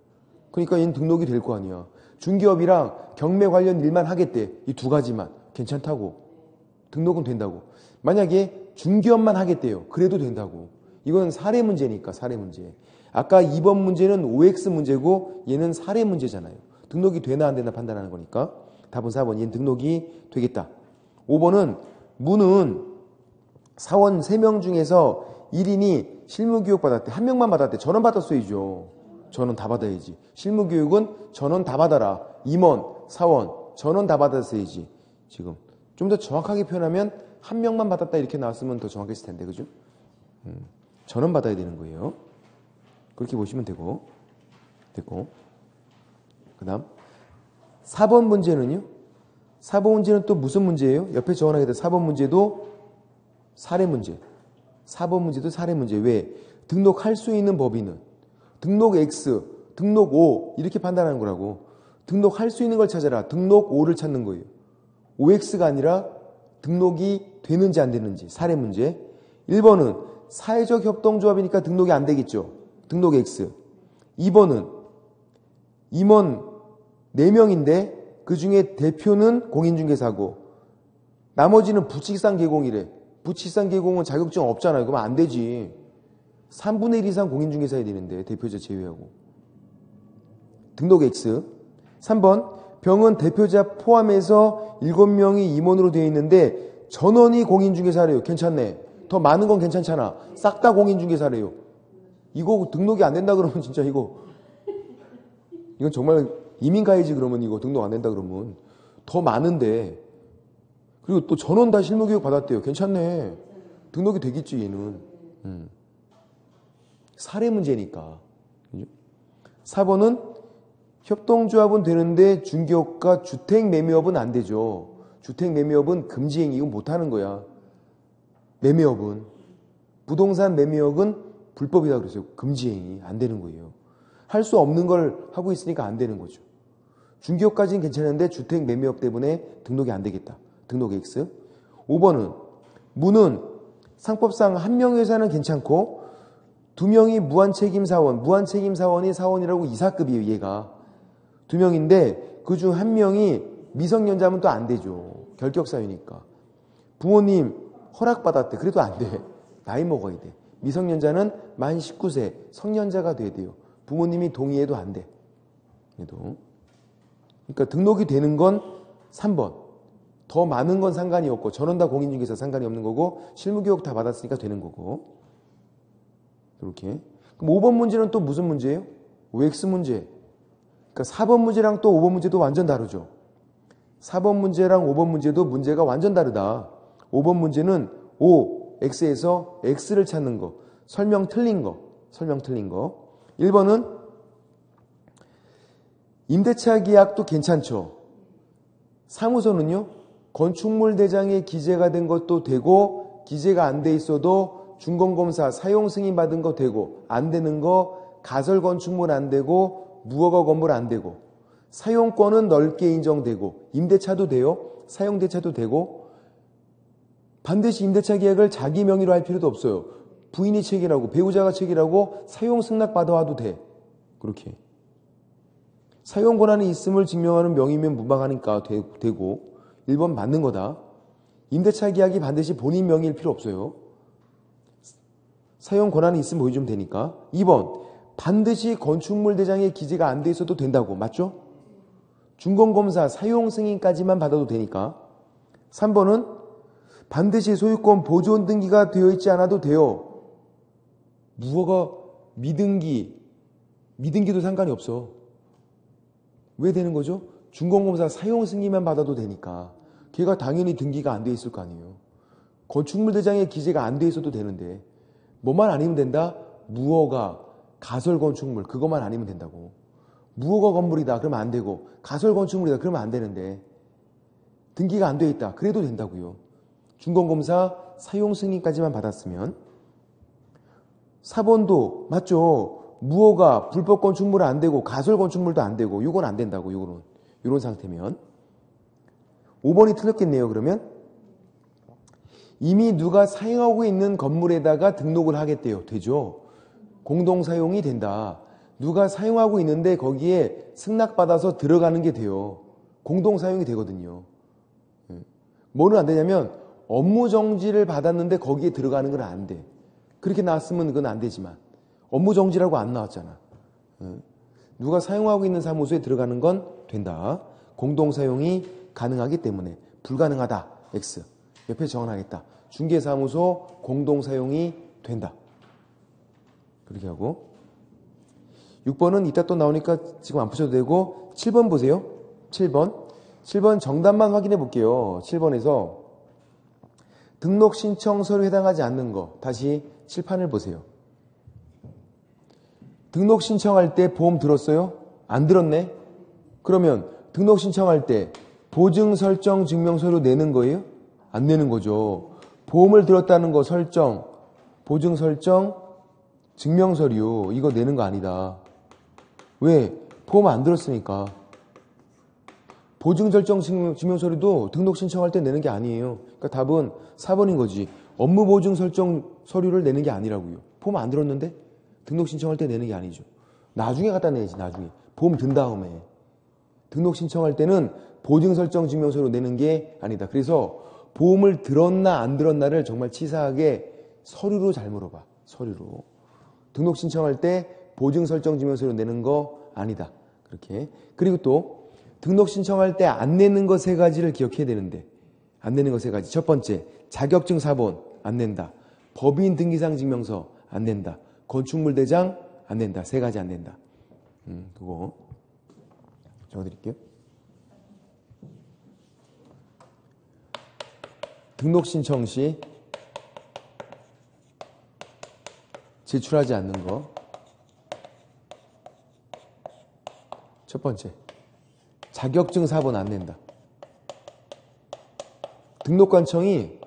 그러니까 얘는 등록이 될 거 아니야. 중개업이랑 경매 관련 일만 하겠대. 이 2가지만. 괜찮다고. 등록은 된다고. 만약에 중개업만 하겠대요. 그래도 된다고. 이건 사례 문제니까, 사례 문제. 아까 2번 문제는 OX 문제고 얘는 사례 문제잖아요. 등록이 되나 안 되나 판단하는 거니까. 답은 4번. 얘는 등록이 되겠다. 5번은 무는 사원 3명 중에서 1인이 실무교육 받았대. 1명만 받았대. 전원 받았어야죠. 전원 다 받아야지. 실무교육은 전원 다 받아라. 임원, 사원, 전원 다 받았어야지. 지금. 좀 더 정확하게 표현하면 1명만 받았다 이렇게 나왔으면 더 정확했을 텐데. 그죠? 전원 받아야 되는 거예요. 그렇게 보시면 되고. 됐고. 그 다음. 4번 문제는요. 4번 문제는 또 무슨 문제예요? 옆에 적어놔야 돼. 4번 문제도 사례 문제. 4번 문제도 사례 문제. 왜? 등록할 수 있는 법인은 등록 X, 등록 O 이렇게 판단하는 거라고. 등록할 수 있는 걸 찾아라. 등록 O를 찾는 거예요. OX가 아니라 등록이 되는지 안 되는지. 사례 문제. 1번은 사회적 협동조합이니까 등록이 안 되겠죠. 등록 X. 2번은 임원 4명인데 그 중에 대표는 공인중개사고 나머지는 부칙상 계공이래. 부칙상 계공은 자격증 없잖아요. 그러면 안 되지. 3분의 1 이상 공인중개사야 되는데 대표자 제외하고. 등록 X. 3번 병은 대표자 포함해서 7명이 임원으로 되어 있는데 전원이 공인중개사래요. 괜찮네. 더 많은 건 괜찮잖아. 싹 다 공인중개사래요. 이거 등록이 안 된다 그러면 진짜 이건 정말 이민 가야지. 그러면 이거 등록 안 된다 그러면 더 많은데. 그리고 또 전원 다 실무교육 받았대요. 괜찮네. 등록이 되겠지 얘는. 사례 문제니까. 4번은 협동조합은 되는데 중개업과 주택매매업은 안 되죠. 주택매매업은 금지행위고 못하는 거야. 매매업은. 부동산 매매업은 불법이다 그랬어요. 금지행위. 안 되는 거예요. 할 수 없는 걸 하고 있으니까 안 되는 거죠. 중개업까지는 괜찮은데 주택매매업 때문에 등록이 안 되겠다. 등록 X. 5번은 무는 상법상 1명 회사는 괜찮고 2명이 무한책임사원, 무한책임사원이 사원이라고 이사급이에요. 얘가 2명인데 그중 1명이 미성년자면 또 안 되죠. 결격사유니까. 부모님 허락받았대. 그래도 안 돼. 나이 먹어야 돼. 미성년자는 만 19세 성년자가 돼야 돼요. 부모님이 동의해도 안 돼. 그래도. 그러니까 등록이 되는 건 3번. 더 많은 건 상관이 없고 전원 다 공인중개사 상관이 없는 거고 실무교육 다 받았으니까 되는 거고. 이렇게. 그럼 5번 문제는 또 무슨 문제예요? OX 문제. 그러니까 4번 문제랑 또 5번 문제도 완전 다르죠. 4번 문제랑 5번 문제도 문제가 완전 다르다. 5번 문제는 O, X에서 X를 찾는 거. 설명 틀린 거. 설명 틀린 거. 1번은 임대차 계약도 괜찮죠. 사무소는요. 건축물 대장에 기재가 된 것도 되고 기재가 안 돼 있어도 준공검사 사용 승인 받은 거 되고 안 되는 거 가설 건축물 안 되고 무허가 건물 안 되고 사용권은 넓게 인정되고 임대차도 돼요. 사용대차도 되고 반드시 임대차 계약을 자기 명의로 할 필요도 없어요. 부인이 체결하고 배우자가 체결하고 사용 승낙 받아와도 돼. 그렇게. 사용 권한이 있음을 증명하는 명의면 무방하니까 되고 1번 맞는 거다. 임대차 계약이 반드시 본인 명의일 필요 없어요. 사용 권한이 있으면 보여주면 되니까. 2번 반드시 건축물 대장에 기재가 안 돼 있어도 된다고. 맞죠? 준공검사 사용 승인까지만 받아도 되니까. 3번은 반드시 소유권 보존 등기가 되어 있지 않아도 돼요. 무허가 미등기도 상관이 없어. 왜 되는 거죠? 준공검사 사용 승인만 받아도 되니까. 걔가 당연히 등기가 안 돼 있을 거 아니에요. 건축물 대장에 기재가 안 돼 있어도 되는데 뭐만 아니면 된다? 무허가, 가설 건축물 그것만 아니면 된다고. 무허가 건물이다 그러면 안 되고 가설 건축물이다 그러면 안 되는데 등기가 안 돼 있다 그래도 된다고요. 준공검사 사용 승인까지만 받았으면. 4번도 맞죠. 무허가 불법 건축물은 안 되고 가설 건축물도 안 되고 이건 안 된다고. 이런 상태면. 5번이 틀렸겠네요. 그러면 이미 누가 사용하고 있는 건물에다가 등록을 하겠대요. 되죠. 공동사용이 된다. 누가 사용하고 있는데 거기에 승낙받아서 들어가는 게 돼요. 공동사용이 되거든요. 뭐는 안 되냐면 업무정지를 받았는데 거기에 들어가는 건 안 돼. 그렇게 나왔으면 그건 안 되지만 업무정지라고 안 나왔잖아. 누가 사용하고 있는 사무소에 들어가는 건 된다. 공동사용이 가능하기 때문에 불가능하다. X. 옆에 정언하겠다. 중개사무소 공동사용이 된다. 그렇게 하고 6번은 이따 또 나오니까 지금 안 푸셔도 되고 7번 보세요. 7번 정답만 확인해 볼게요. 7번에서 등록 신청 서류에 해당하지 않는 거 다시 칠판을 보세요. 등록 신청할 때 보험 들었어요? 안 들었네? 그러면 등록 신청할 때 보증 설정 증명서류 내는 거예요? 안 내는 거죠. 보험을 들었다는 거 설정, 보증 설정 증명서류 이거 내는 거 아니다. 왜? 보험 안 들었으니까. 보증 설정 증명서류도 등록 신청할 때 내는 게 아니에요. 그러니까 답은 4번인 거지. 업무 보증 설정 서류를 내는 게 아니라고요. 보험 안 들었는데 등록 신청할 때 내는 게 아니죠. 나중에 갖다 내야지. 나중에. 보험 든 다음에. 등록 신청할 때는 보증 설정 증명서류 내는 게 아니다. 그래서 보험을 들었나 안 들었나를 정말 치사하게 서류로 잘 물어봐. 서류로. 등록 신청할 때 보증 설정 증명서류 내는 거 아니다. 그렇게. 그리고 또 등록 신청할 때 안 내는 거 세 가지를 기억해야 되는데 안 내는 거 세 가지. 첫 번째, 자격증 사본 안 낸다. 법인 등기상 증명서 안 낸다. 건축물 대장 안 낸다. 세 가지 안 낸다. 그거 적어드릴게요. 등록 신청 시 제출하지 않는 거. 첫 번째, 자격증 사본 안 낸다. 등록관청이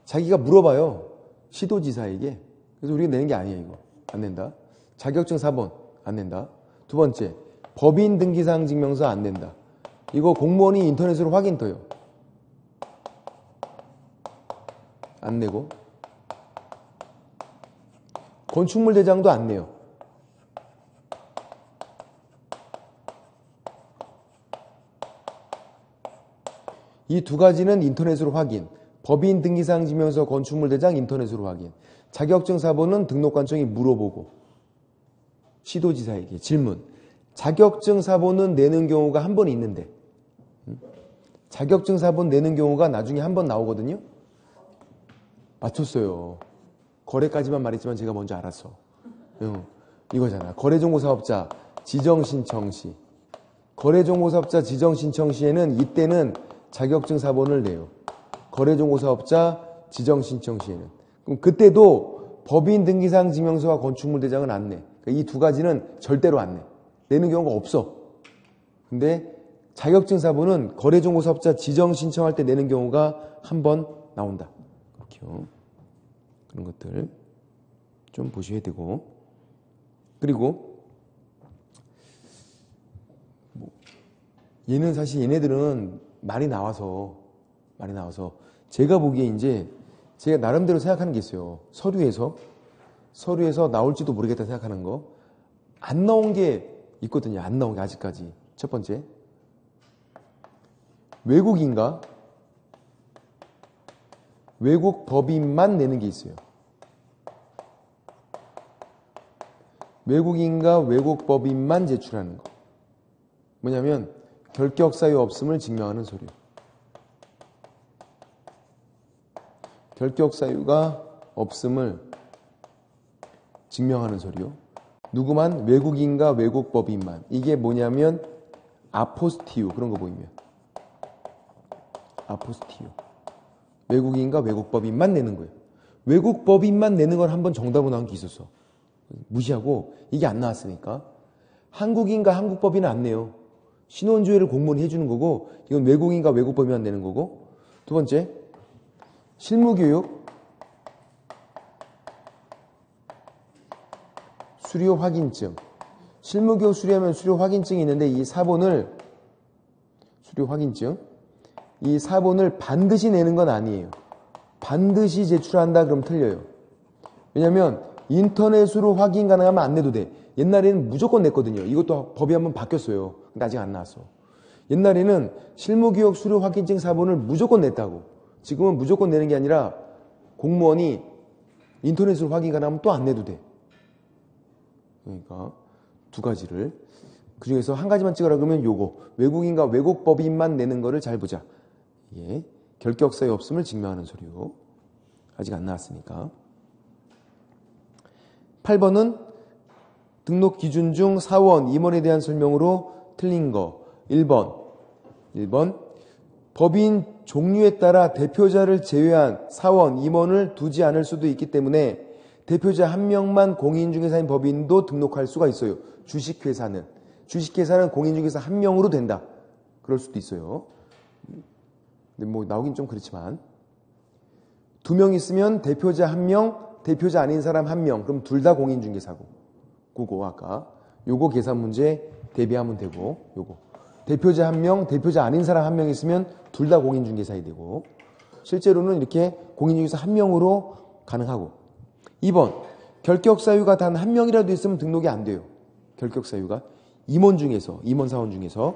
자기가 물어봐요. 시도지사에게. 그래서 우리가 내는 게 아니에요. 이거 안 낸다. 자격증 사본 안 낸다. 두 번째, 법인 등기상 증명서 안 낸다. 이거 공무원이 인터넷으로 확인 떠요. 안 내고. 건축물 대장도 안 내요. 이 두 가지는 인터넷으로 확인. 법인 등기상 증명서 건축물 대장 인터넷으로 확인. 자격증 사본은 등록관청이 물어보고. 시도지사에게 질문. 자격증 사본은 내는 경우가 한 번 있는데 자격증 사본 내는 경우가 나중에 한 번 나오거든요. 맞췄어요. 거래까지만 말했지만 제가 먼저 알았어. 이거잖아. 거래정보사업자 지정신청 시. 거래정보사업자 지정신청 시에는 이때는 자격증 사본을 내요. 거래정보사업자 지정신청 시에는. 그럼 그때도 법인 등기상 증명서와 건축물 대장은 안 내. 그러니까 이 두 가지는 절대로 안 내. 내는 경우가 없어. 근데 자격증 사본은 거래정보사업자 지정신청할 때 내는 경우가 한 번 나온다. 그렇게요. 그런 것들 좀 보셔야 되고. 그리고 얘는 사실 얘네들은 많이 나와서 제가 보기에 이제 제가 나름대로 생각하는 게 있어요. 서류에서 나올지도 모르겠다 생각하는 거. 안 나온 게 있거든요. 안 나온 게 아직까지. 첫 번째, 외국인가 외국 법인만 내는 게 있어요. 외국인과 외국 법인만 제출하는 거. 뭐냐면 결격 사유 없음을 증명하는 서류. 결격 사유가 없음을 증명하는 서류. 누구만? 외국인과 외국 법인만. 이게 뭐냐면 아포스티유 그런 거 보이면 아포스티유. 외국인과 외국 법인만 내는 거예요. 외국 법인만 내는 걸 한번 정답으로 나온 게 있었어. 무시하고 이게 안 나왔으니까. 한국인과 한국 법인은 안 내요. 신원조회를 공무원이 해주는 거고 이건 외국인과 외국 법인만 내는 거고. 두 번째, 실무교육 수료 확인증. 실무교육 수료하면 수료 확인증이 있는데 이 사본을 수료 확인증 이 사본을 반드시 내는 건 아니에요. 반드시 제출한다 그럼 틀려요. 왜냐면 인터넷으로 확인 가능하면 안 내도 돼. 옛날에는 무조건 냈거든요. 이것도 법이 한번 바뀌었어요. 근데 아직 안 나왔어. 옛날에는 실무교육 수료 확인증 사본을 무조건 냈다고. 지금은 무조건 내는 게 아니라 공무원이 인터넷으로 확인 가능하면 또 안 내도 돼. 그러니까 두 가지를. 그 중에서 한 가지만 찍으라 그러면 요거. 외국인과 외국 법인만 내는 거를 잘 보자. 예. 결격 사유 없음을 증명하는 서류. 아직 안 나왔으니까. 8번은 등록 기준 중 사원, 임원에 대한 설명으로 틀린 거. 1번. 법인 종류에 따라 대표자를 제외한 사원, 임원을 두지 않을 수도 있기 때문에 대표자 한 명만 공인중개사인 법인도 등록할 수가 있어요. 주식회사는 공인중개사 한 명으로 된다. 그럴 수도 있어요. 근데 뭐 나오긴 좀 그렇지만 2명 있으면 대표자 1명, 대표자 아닌 사람 1명. 그럼 둘 다 공인중개사고. 그거 아까 요거 계산 문제 대비하면 되고 요거. 대표자 1명, 대표자 아닌 사람 1명 있으면 둘 다 공인중개사이 되고 실제로는 이렇게 공인중개사 1명으로 가능하고 2번, 결격 사유가 단 1명이라도 있으면 등록이 안 돼요. 결격 사유가. 임원 사원 중에서.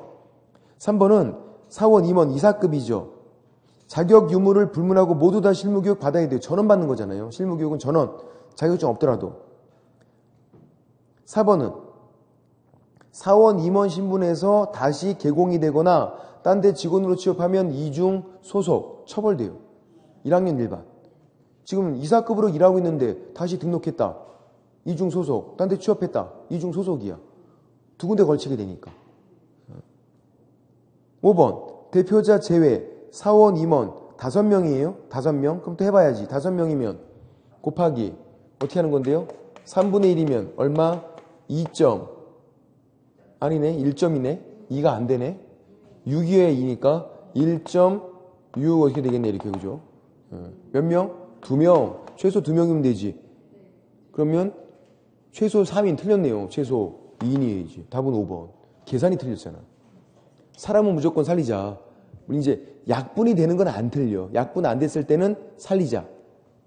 3번은 사원, 임원, 이사급이죠. 자격 유무를 불문하고 모두 다 실무교육 받아야 돼요. 전원 받는 거잖아요. 실무교육은 전원. 자격증 없더라도. 4번은 사원, 임원 신분에서 다시 개공이 되거나 딴 데 직원으로 취업하면 이중 소속, 처벌돼요. 1학년 일반. 지금 이사급으로 일하고 있는데 다시 등록했다. 이중 소속. 딴 데 취업했다. 이중 소속이야. 두 군데 걸치게 되니까. 5번. 대표자 제외. 사원, 임원 5명이에요. 5명. 그럼 또 해봐야지. 5명이면 곱하기 어떻게 하는 건데요? 3분의 1이면 얼마? 2점. 아니네. 1점이네. 2가 안 되네. 6에 2니까 1.6 어떻게 되겠네. 이렇게 그죠? 몇 명? 2명. 최소 2명이면 되지. 그러면 최소 3인 틀렸네요. 최소 2인이어야지. 답은 5번. 계산이 틀렸잖아. 사람은 무조건 살리자. 우리 이제 약분이 되는 건 안 틀려. 약분 안 됐을 때는 살리자.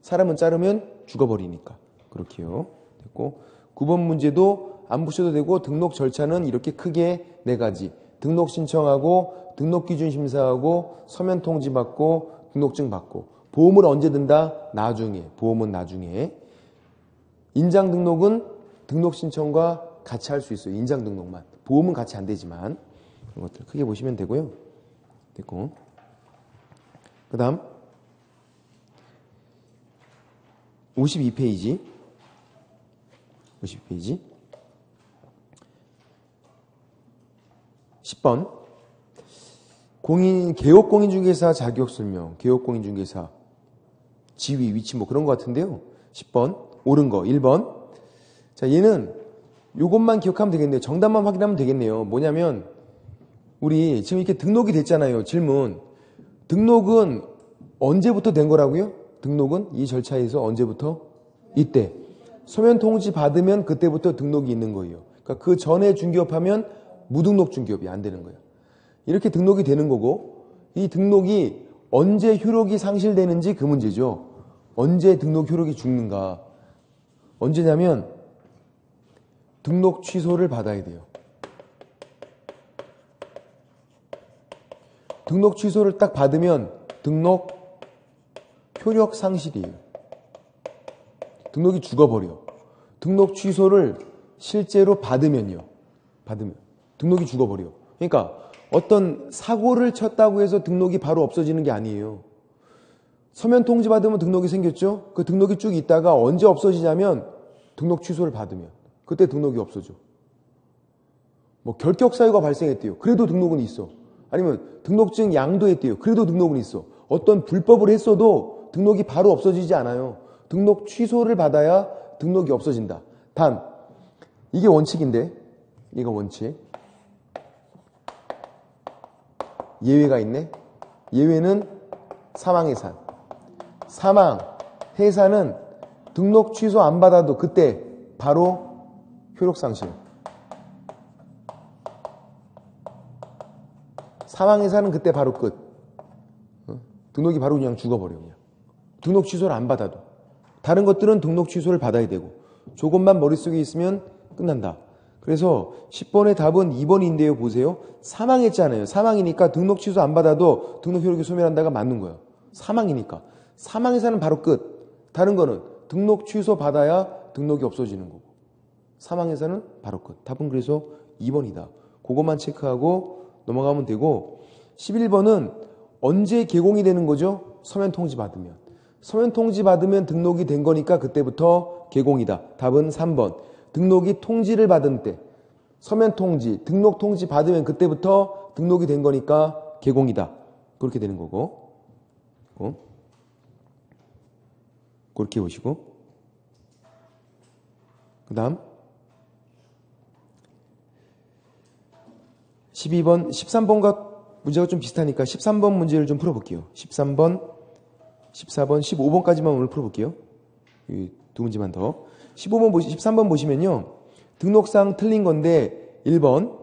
사람은 자르면 죽어버리니까. 그렇게요. 됐고 9번 문제도 안 보셔도 되고 등록 절차는 이렇게 크게 4가지. 등록 신청하고 등록 기준 심사하고 서면 통지 받고 등록증 받고 보험을 언제 든다? 나중에. 보험은 나중에. 인장 등록은 등록 신청과 같이 할 수 있어요. 인장 등록만. 보험은 같이 안 되지만 그런 것들 크게 보시면 되고요. 됐고. 그 다음 52페이지 10번 개업공인중개사 자격설명 개업공인중개사 지위 위치 뭐 그런 것 같은데요. 10번 옳은 거 1번. 자 얘는 요것만 기억하면 되겠네요. 정답만 확인하면 되겠네요. 뭐냐면 우리 지금 이렇게 등록이 됐잖아요. 질문. 등록은 언제부터 된 거라고요? 등록은 이 절차에서 언제부터? 이때. 서면 통지 받으면 그때부터 등록이 있는 거예요. 그러니까 그 전에 중개업하면 무등록 중개업이 안 되는 거예요. 이렇게 등록이 되는 거고 이 등록이 언제 효력이 상실되는지 그 문제죠. 언제 등록 효력이 죽는가. 언제냐면 등록 취소를 받아야 돼요. 등록 취소를 딱 받으면 등록 효력 상실이에요. 등록이 죽어버려. 등록 취소를 실제로 받으면요. 등록이 죽어버려. 그러니까 어떤 사고를 쳤다고 해서 등록이 바로 없어지는 게 아니에요. 서면 통지 받으면 등록이 생겼죠? 그 등록이 쭉 있다가 언제 없어지냐면 등록 취소를 받으면 그때 등록이 없어져. 뭐 결격 사유가 발생했대요. 그래도 등록은 있어. 아니면 등록증 양도했대요. 그래도 등록은 있어. 어떤 불법을 했어도 등록이 바로 없어지지 않아요. 등록 취소를 받아야 등록이 없어진다. 단 이게 원칙인데 이거 원칙. 예외가 있네. 예외는 사망 해산. 사망 해산은 등록 취소 안 받아도 그때 바로 효력 상실. 사망 해산은 그때 바로 끝. 등록이 바로 그냥 죽어버려. 그냥. 등록 취소를 안 받아도. 다른 것들은 등록 취소를 받아야 되고 조금만 머릿속에 있으면 끝난다. 그래서 10번의 답은 2번인데요. 보세요. 사망했잖아요. 사망이니까 등록 취소 안 받아도 등록 효력이 소멸한다가 맞는 거예요. 사망이니까. 사망해서는 바로 끝. 다른 거는 등록 취소 받아야 등록이 없어지는 거고. 사망해서는 바로 끝. 답은 그래서 2번이다. 그것만 체크하고 넘어가면 되고 11번은 언제 개공이 되는 거죠? 서면 통지 받으면. 서면 통지 받으면 등록이 된 거니까 그때부터 개공이다. 답은 3번. 등록이 통지를 받은 때 서면 통지, 등록 통지 받으면 그때부터 등록이 된 거니까 개공이다. 그렇게 되는 거고. 그렇게 보시고. 그 다음 12번, 13번과 문제가 좀 비슷하니까 13번 문제를 좀 풀어볼게요. 13번, 14번, 15번까지만 오늘 풀어볼게요. 이 두 문제만 더. 13번 보시면요. 등록상 틀린 건데 1번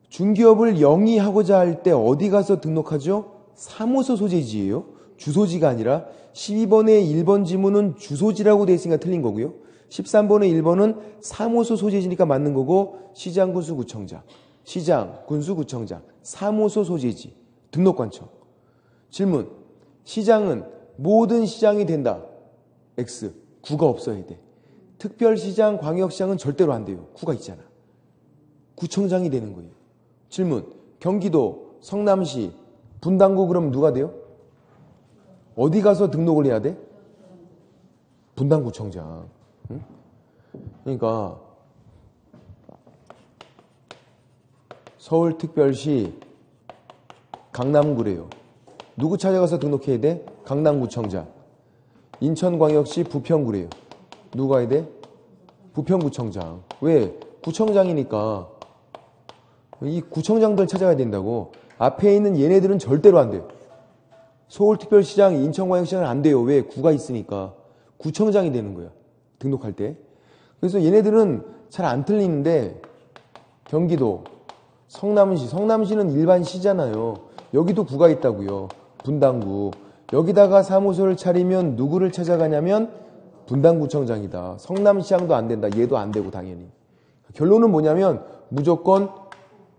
중기업을 영위하고자 할 때 어디 가서 등록하죠? 사무소 소재지예요. 주소지가 아니라 12번의 1번 지문은 주소지라고 되어 있으니까 틀린 거고요. 13번의 1번은 사무소 소재지니까 맞는 거고 시장, 군수, 구청장. 시장, 군수, 구청장. 사무소 소재지. 등록관청. 질문. 시장은 모든 시장이 된다. X. 구가 없어야 돼. 특별시장, 광역시장은 절대로 안 돼요. 구가 있잖아. 구청장이 되는 거예요. 질문. 경기도, 성남시, 분당구 그럼 누가 돼요? 어디 가서 등록을 해야 돼? 분당구청장. 응? 그러니까 서울특별시 강남구래요. 누구 찾아가서 등록해야 돼? 강남구청장. 인천광역시 부평구래요. 누가 해야 돼? 부평구청장. 왜? 구청장이니까 이 구청장들 찾아가야 된다고. 앞에 있는 얘네들은 절대로 안 돼요. 서울특별시장, 인천광역시장은 안 돼요. 왜? 구가 있으니까. 구청장이 되는 거야. 등록할 때. 그래서 얘네들은 잘 안 틀리는데 경기도, 성남시는 일반 시잖아요. 여기도 구가 있다고요. 분당구. 여기다가 사무소를 차리면 누구를 찾아가냐면 분당구청장이다. 성남시장도 안 된다. 얘도 안 되고 당연히. 결론은 뭐냐면 무조건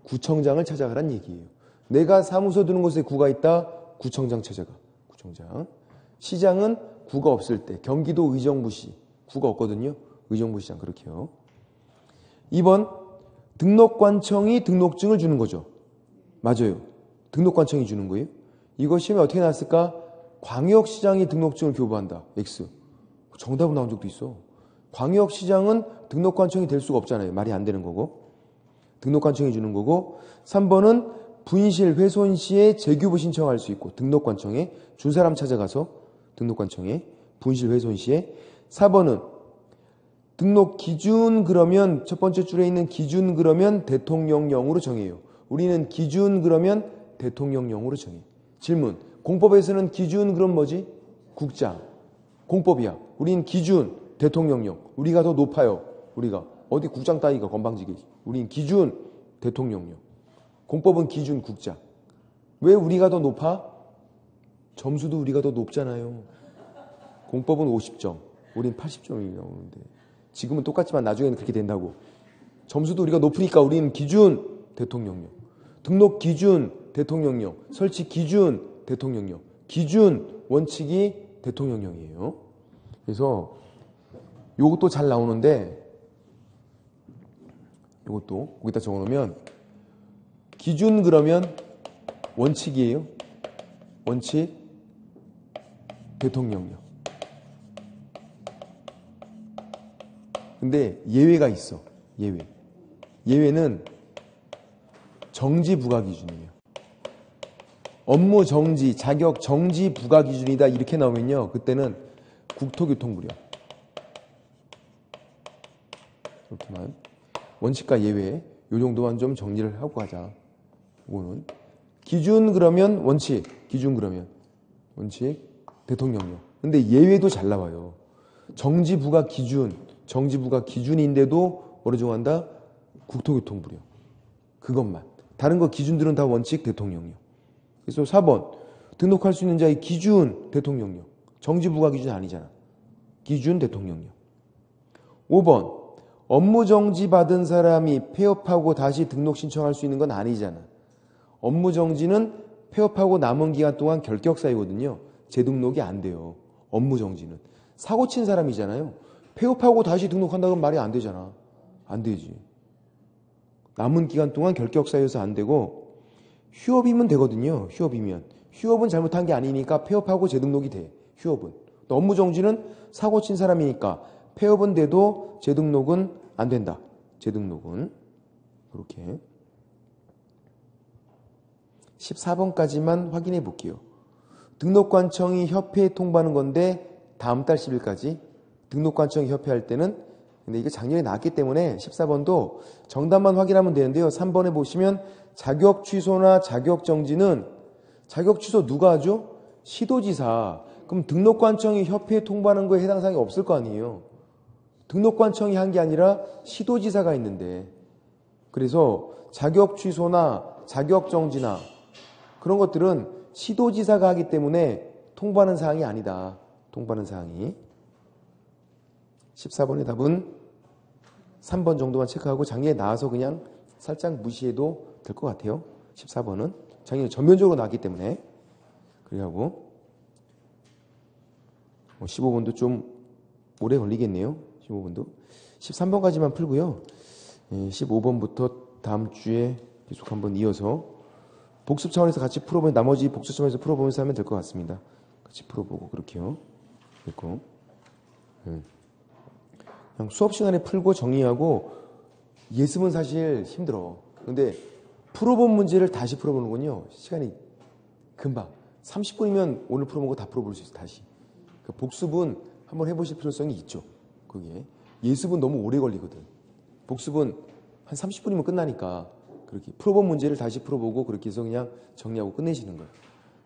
구청장을 찾아가란 얘기예요. 내가 사무소 두는 곳에 구가 있다. 구청장 찾아가. 구청장. 시장은 구가 없을 때. 경기도 의정부시. 구가 없거든요. 의정부시장 그렇게요. 2번. 등록관청이 등록증을 주는 거죠. 맞아요. 등록관청이 주는 거예요. 이거 시험에 어떻게 나왔을까? 광역시장이 등록증을 교부한다. X. 정답은 나온 적도 있어. 광역시장은 등록관청이 될 수가 없잖아요. 말이 안 되는 거고. 등록관청이 주는 거고. 3번은 분실, 훼손 시에 재교부 신청할 수 있고 등록관청에 준 사람 찾아가서 등록관청에 분실, 훼손 시에. 4번은 등록 기준 그러면 첫 번째 줄에 있는 기준 그러면 대통령령으로 정해요. 우리는 기준 그러면 대통령령으로 정해. 질문. 공법에서는 기준 그럼 뭐지? 국장. 공법이야. 우린 기준 대통령령. 우리가 더 높아요. 우리가 어디 국장 따위가 건방지게. 우린 기준 대통령령. 공법은 기준 국장. 왜 우리가 더 높아? 점수도 우리가 더 높잖아요. 공법은 50점. 우린 80점이 나오는데. 지금은 똑같지만 나중에는 그렇게 된다고. 점수도 우리가 높으니까 우리는 기준 대통령령. 등록 기준 대통령령. 설치 기준 대통령령. 기준 원칙이 대통령령이에요. 그래서 요것도 잘 나오는데 요것도 거기다 적어놓으면 기준 그러면 원칙이에요. 원칙, 대통령령. 근데 예외가 있어. 예외. 예외는 정지 부과 기준이에요. 업무 정지, 자격 정지 부과 기준이다 이렇게 나오면요. 그때는 국토교통부령. 그렇지만 원칙과 예외 요 정도만 좀 정리를 하고 가자. 이거는 기준 그러면 원칙, 기준 그러면 원칙, 대통령령. 근데 예외도 잘 나와요. 정지 부과 기준, 정지 부과 기준인데도 뭐로 정한다? 국토교통부령. 그것만. 다른 거 기준들은 다 원칙, 대통령령. 그래서 4번 등록할 수 있는 자의 기준, 대통령령. 정지 부과 기준 아니잖아. 기준, 대통령령. 5번 업무 정지 받은 사람이 폐업하고 다시 등록 신청할 수 있는 건 아니잖아. 업무 정지는 폐업하고 남은 기간 동안 결격 사유거든요. 재등록이 안 돼요. 업무 정지는. 사고 친 사람이잖아요. 폐업하고 다시 등록한다는 말이 안 되잖아. 안 되지. 남은 기간 동안 결격 사유여서 안 되고 휴업이면 되거든요. 휴업이면. 휴업은 잘못한 게 아니니까 폐업하고 재등록이 돼. 휴업은. 업무 정지는 사고 친 사람이니까 폐업은 돼도 재등록은 안 된다. 재등록은. 그렇게. 14번까지만 확인해 볼게요. 등록관청이 협회에 통보하는 건데 다음 달 10일까지 등록관청이 협회할 때는 근데 이게 작년에 나왔기 때문에 14번도 정답만 확인하면 되는데요. 3번에 보시면 자격 취소나 자격 정지는 자격 취소 누가 하죠? 시도지사. 그럼 등록관청이 협회에 통보하는 거에 해당 사항이 없을 거 아니에요. 등록관청이 한 게 아니라 시도지사가 있는데 그래서 자격 취소나 자격 정지나 그런 것들은 시도지사가 하기 때문에 통보하는 사항이 아니다. 통보하는 사항이. 14번의 답은 3번 정도만 체크하고 작년에 나와서 그냥 살짝 무시해도 될 것 같아요. 14번은 작년에 전면적으로 나왔기 때문에. 그리고 15번도 좀 오래 걸리겠네요. 15번도. 13번까지만 풀고요. 15번부터 다음 주에 계속 한번 이어서 복습 차원에서 같이 풀어보면 나머지 복습 차원에서 풀어보면서 하면 될 것 같습니다. 같이 풀어보고 그렇게요. 그리고 그냥 수업 시간에 풀고 정리하고 예습은 사실 힘들어. 근데 풀어본 문제를 다시 풀어보는군요. 시간이 금방 30분이면 오늘 풀어본 거 다 풀어볼 수 있어. 다시. 그러니까 복습은 한번 해보실 필요성이 있죠. 그게 예습은 너무 오래 걸리거든. 복습은 한 30분이면 끝나니까 그렇게 풀어본 문제를 다시 풀어보고 그렇게 해서 그냥 정리하고 끝내시는 거예요.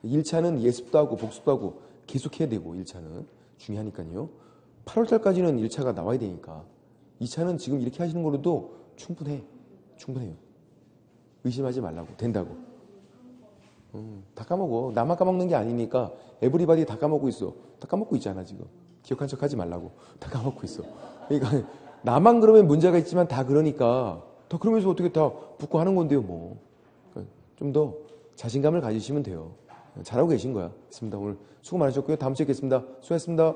1차는 예습도 하고 복습도 하고 계속 해야 되고 1차는 중요하니까요. 8월달까지는 1차가 나와야 되니까 2차는 지금 이렇게 하시는 걸로도 충분해요. 의심하지 말라고. 된다고. 다 까먹어. 나만 까먹는 게 아니니까 에브리바디 다 까먹고 있어. 다 까먹고 있잖아 지금. 기억한 척 하지 말라고. 다 까먹고 있어. 그러니까 나만 그러면 문제가 있지만 다 그러니까 더 그러면서 어떻게 다 붙고 하는 건데요 뭐. 좀 더 자신감을 가지시면 돼요. 잘하고 계신 거야. 있습니다. 오늘 수고 많으셨고요. 다음 주에 뵙겠습니다. 수고하셨습니다.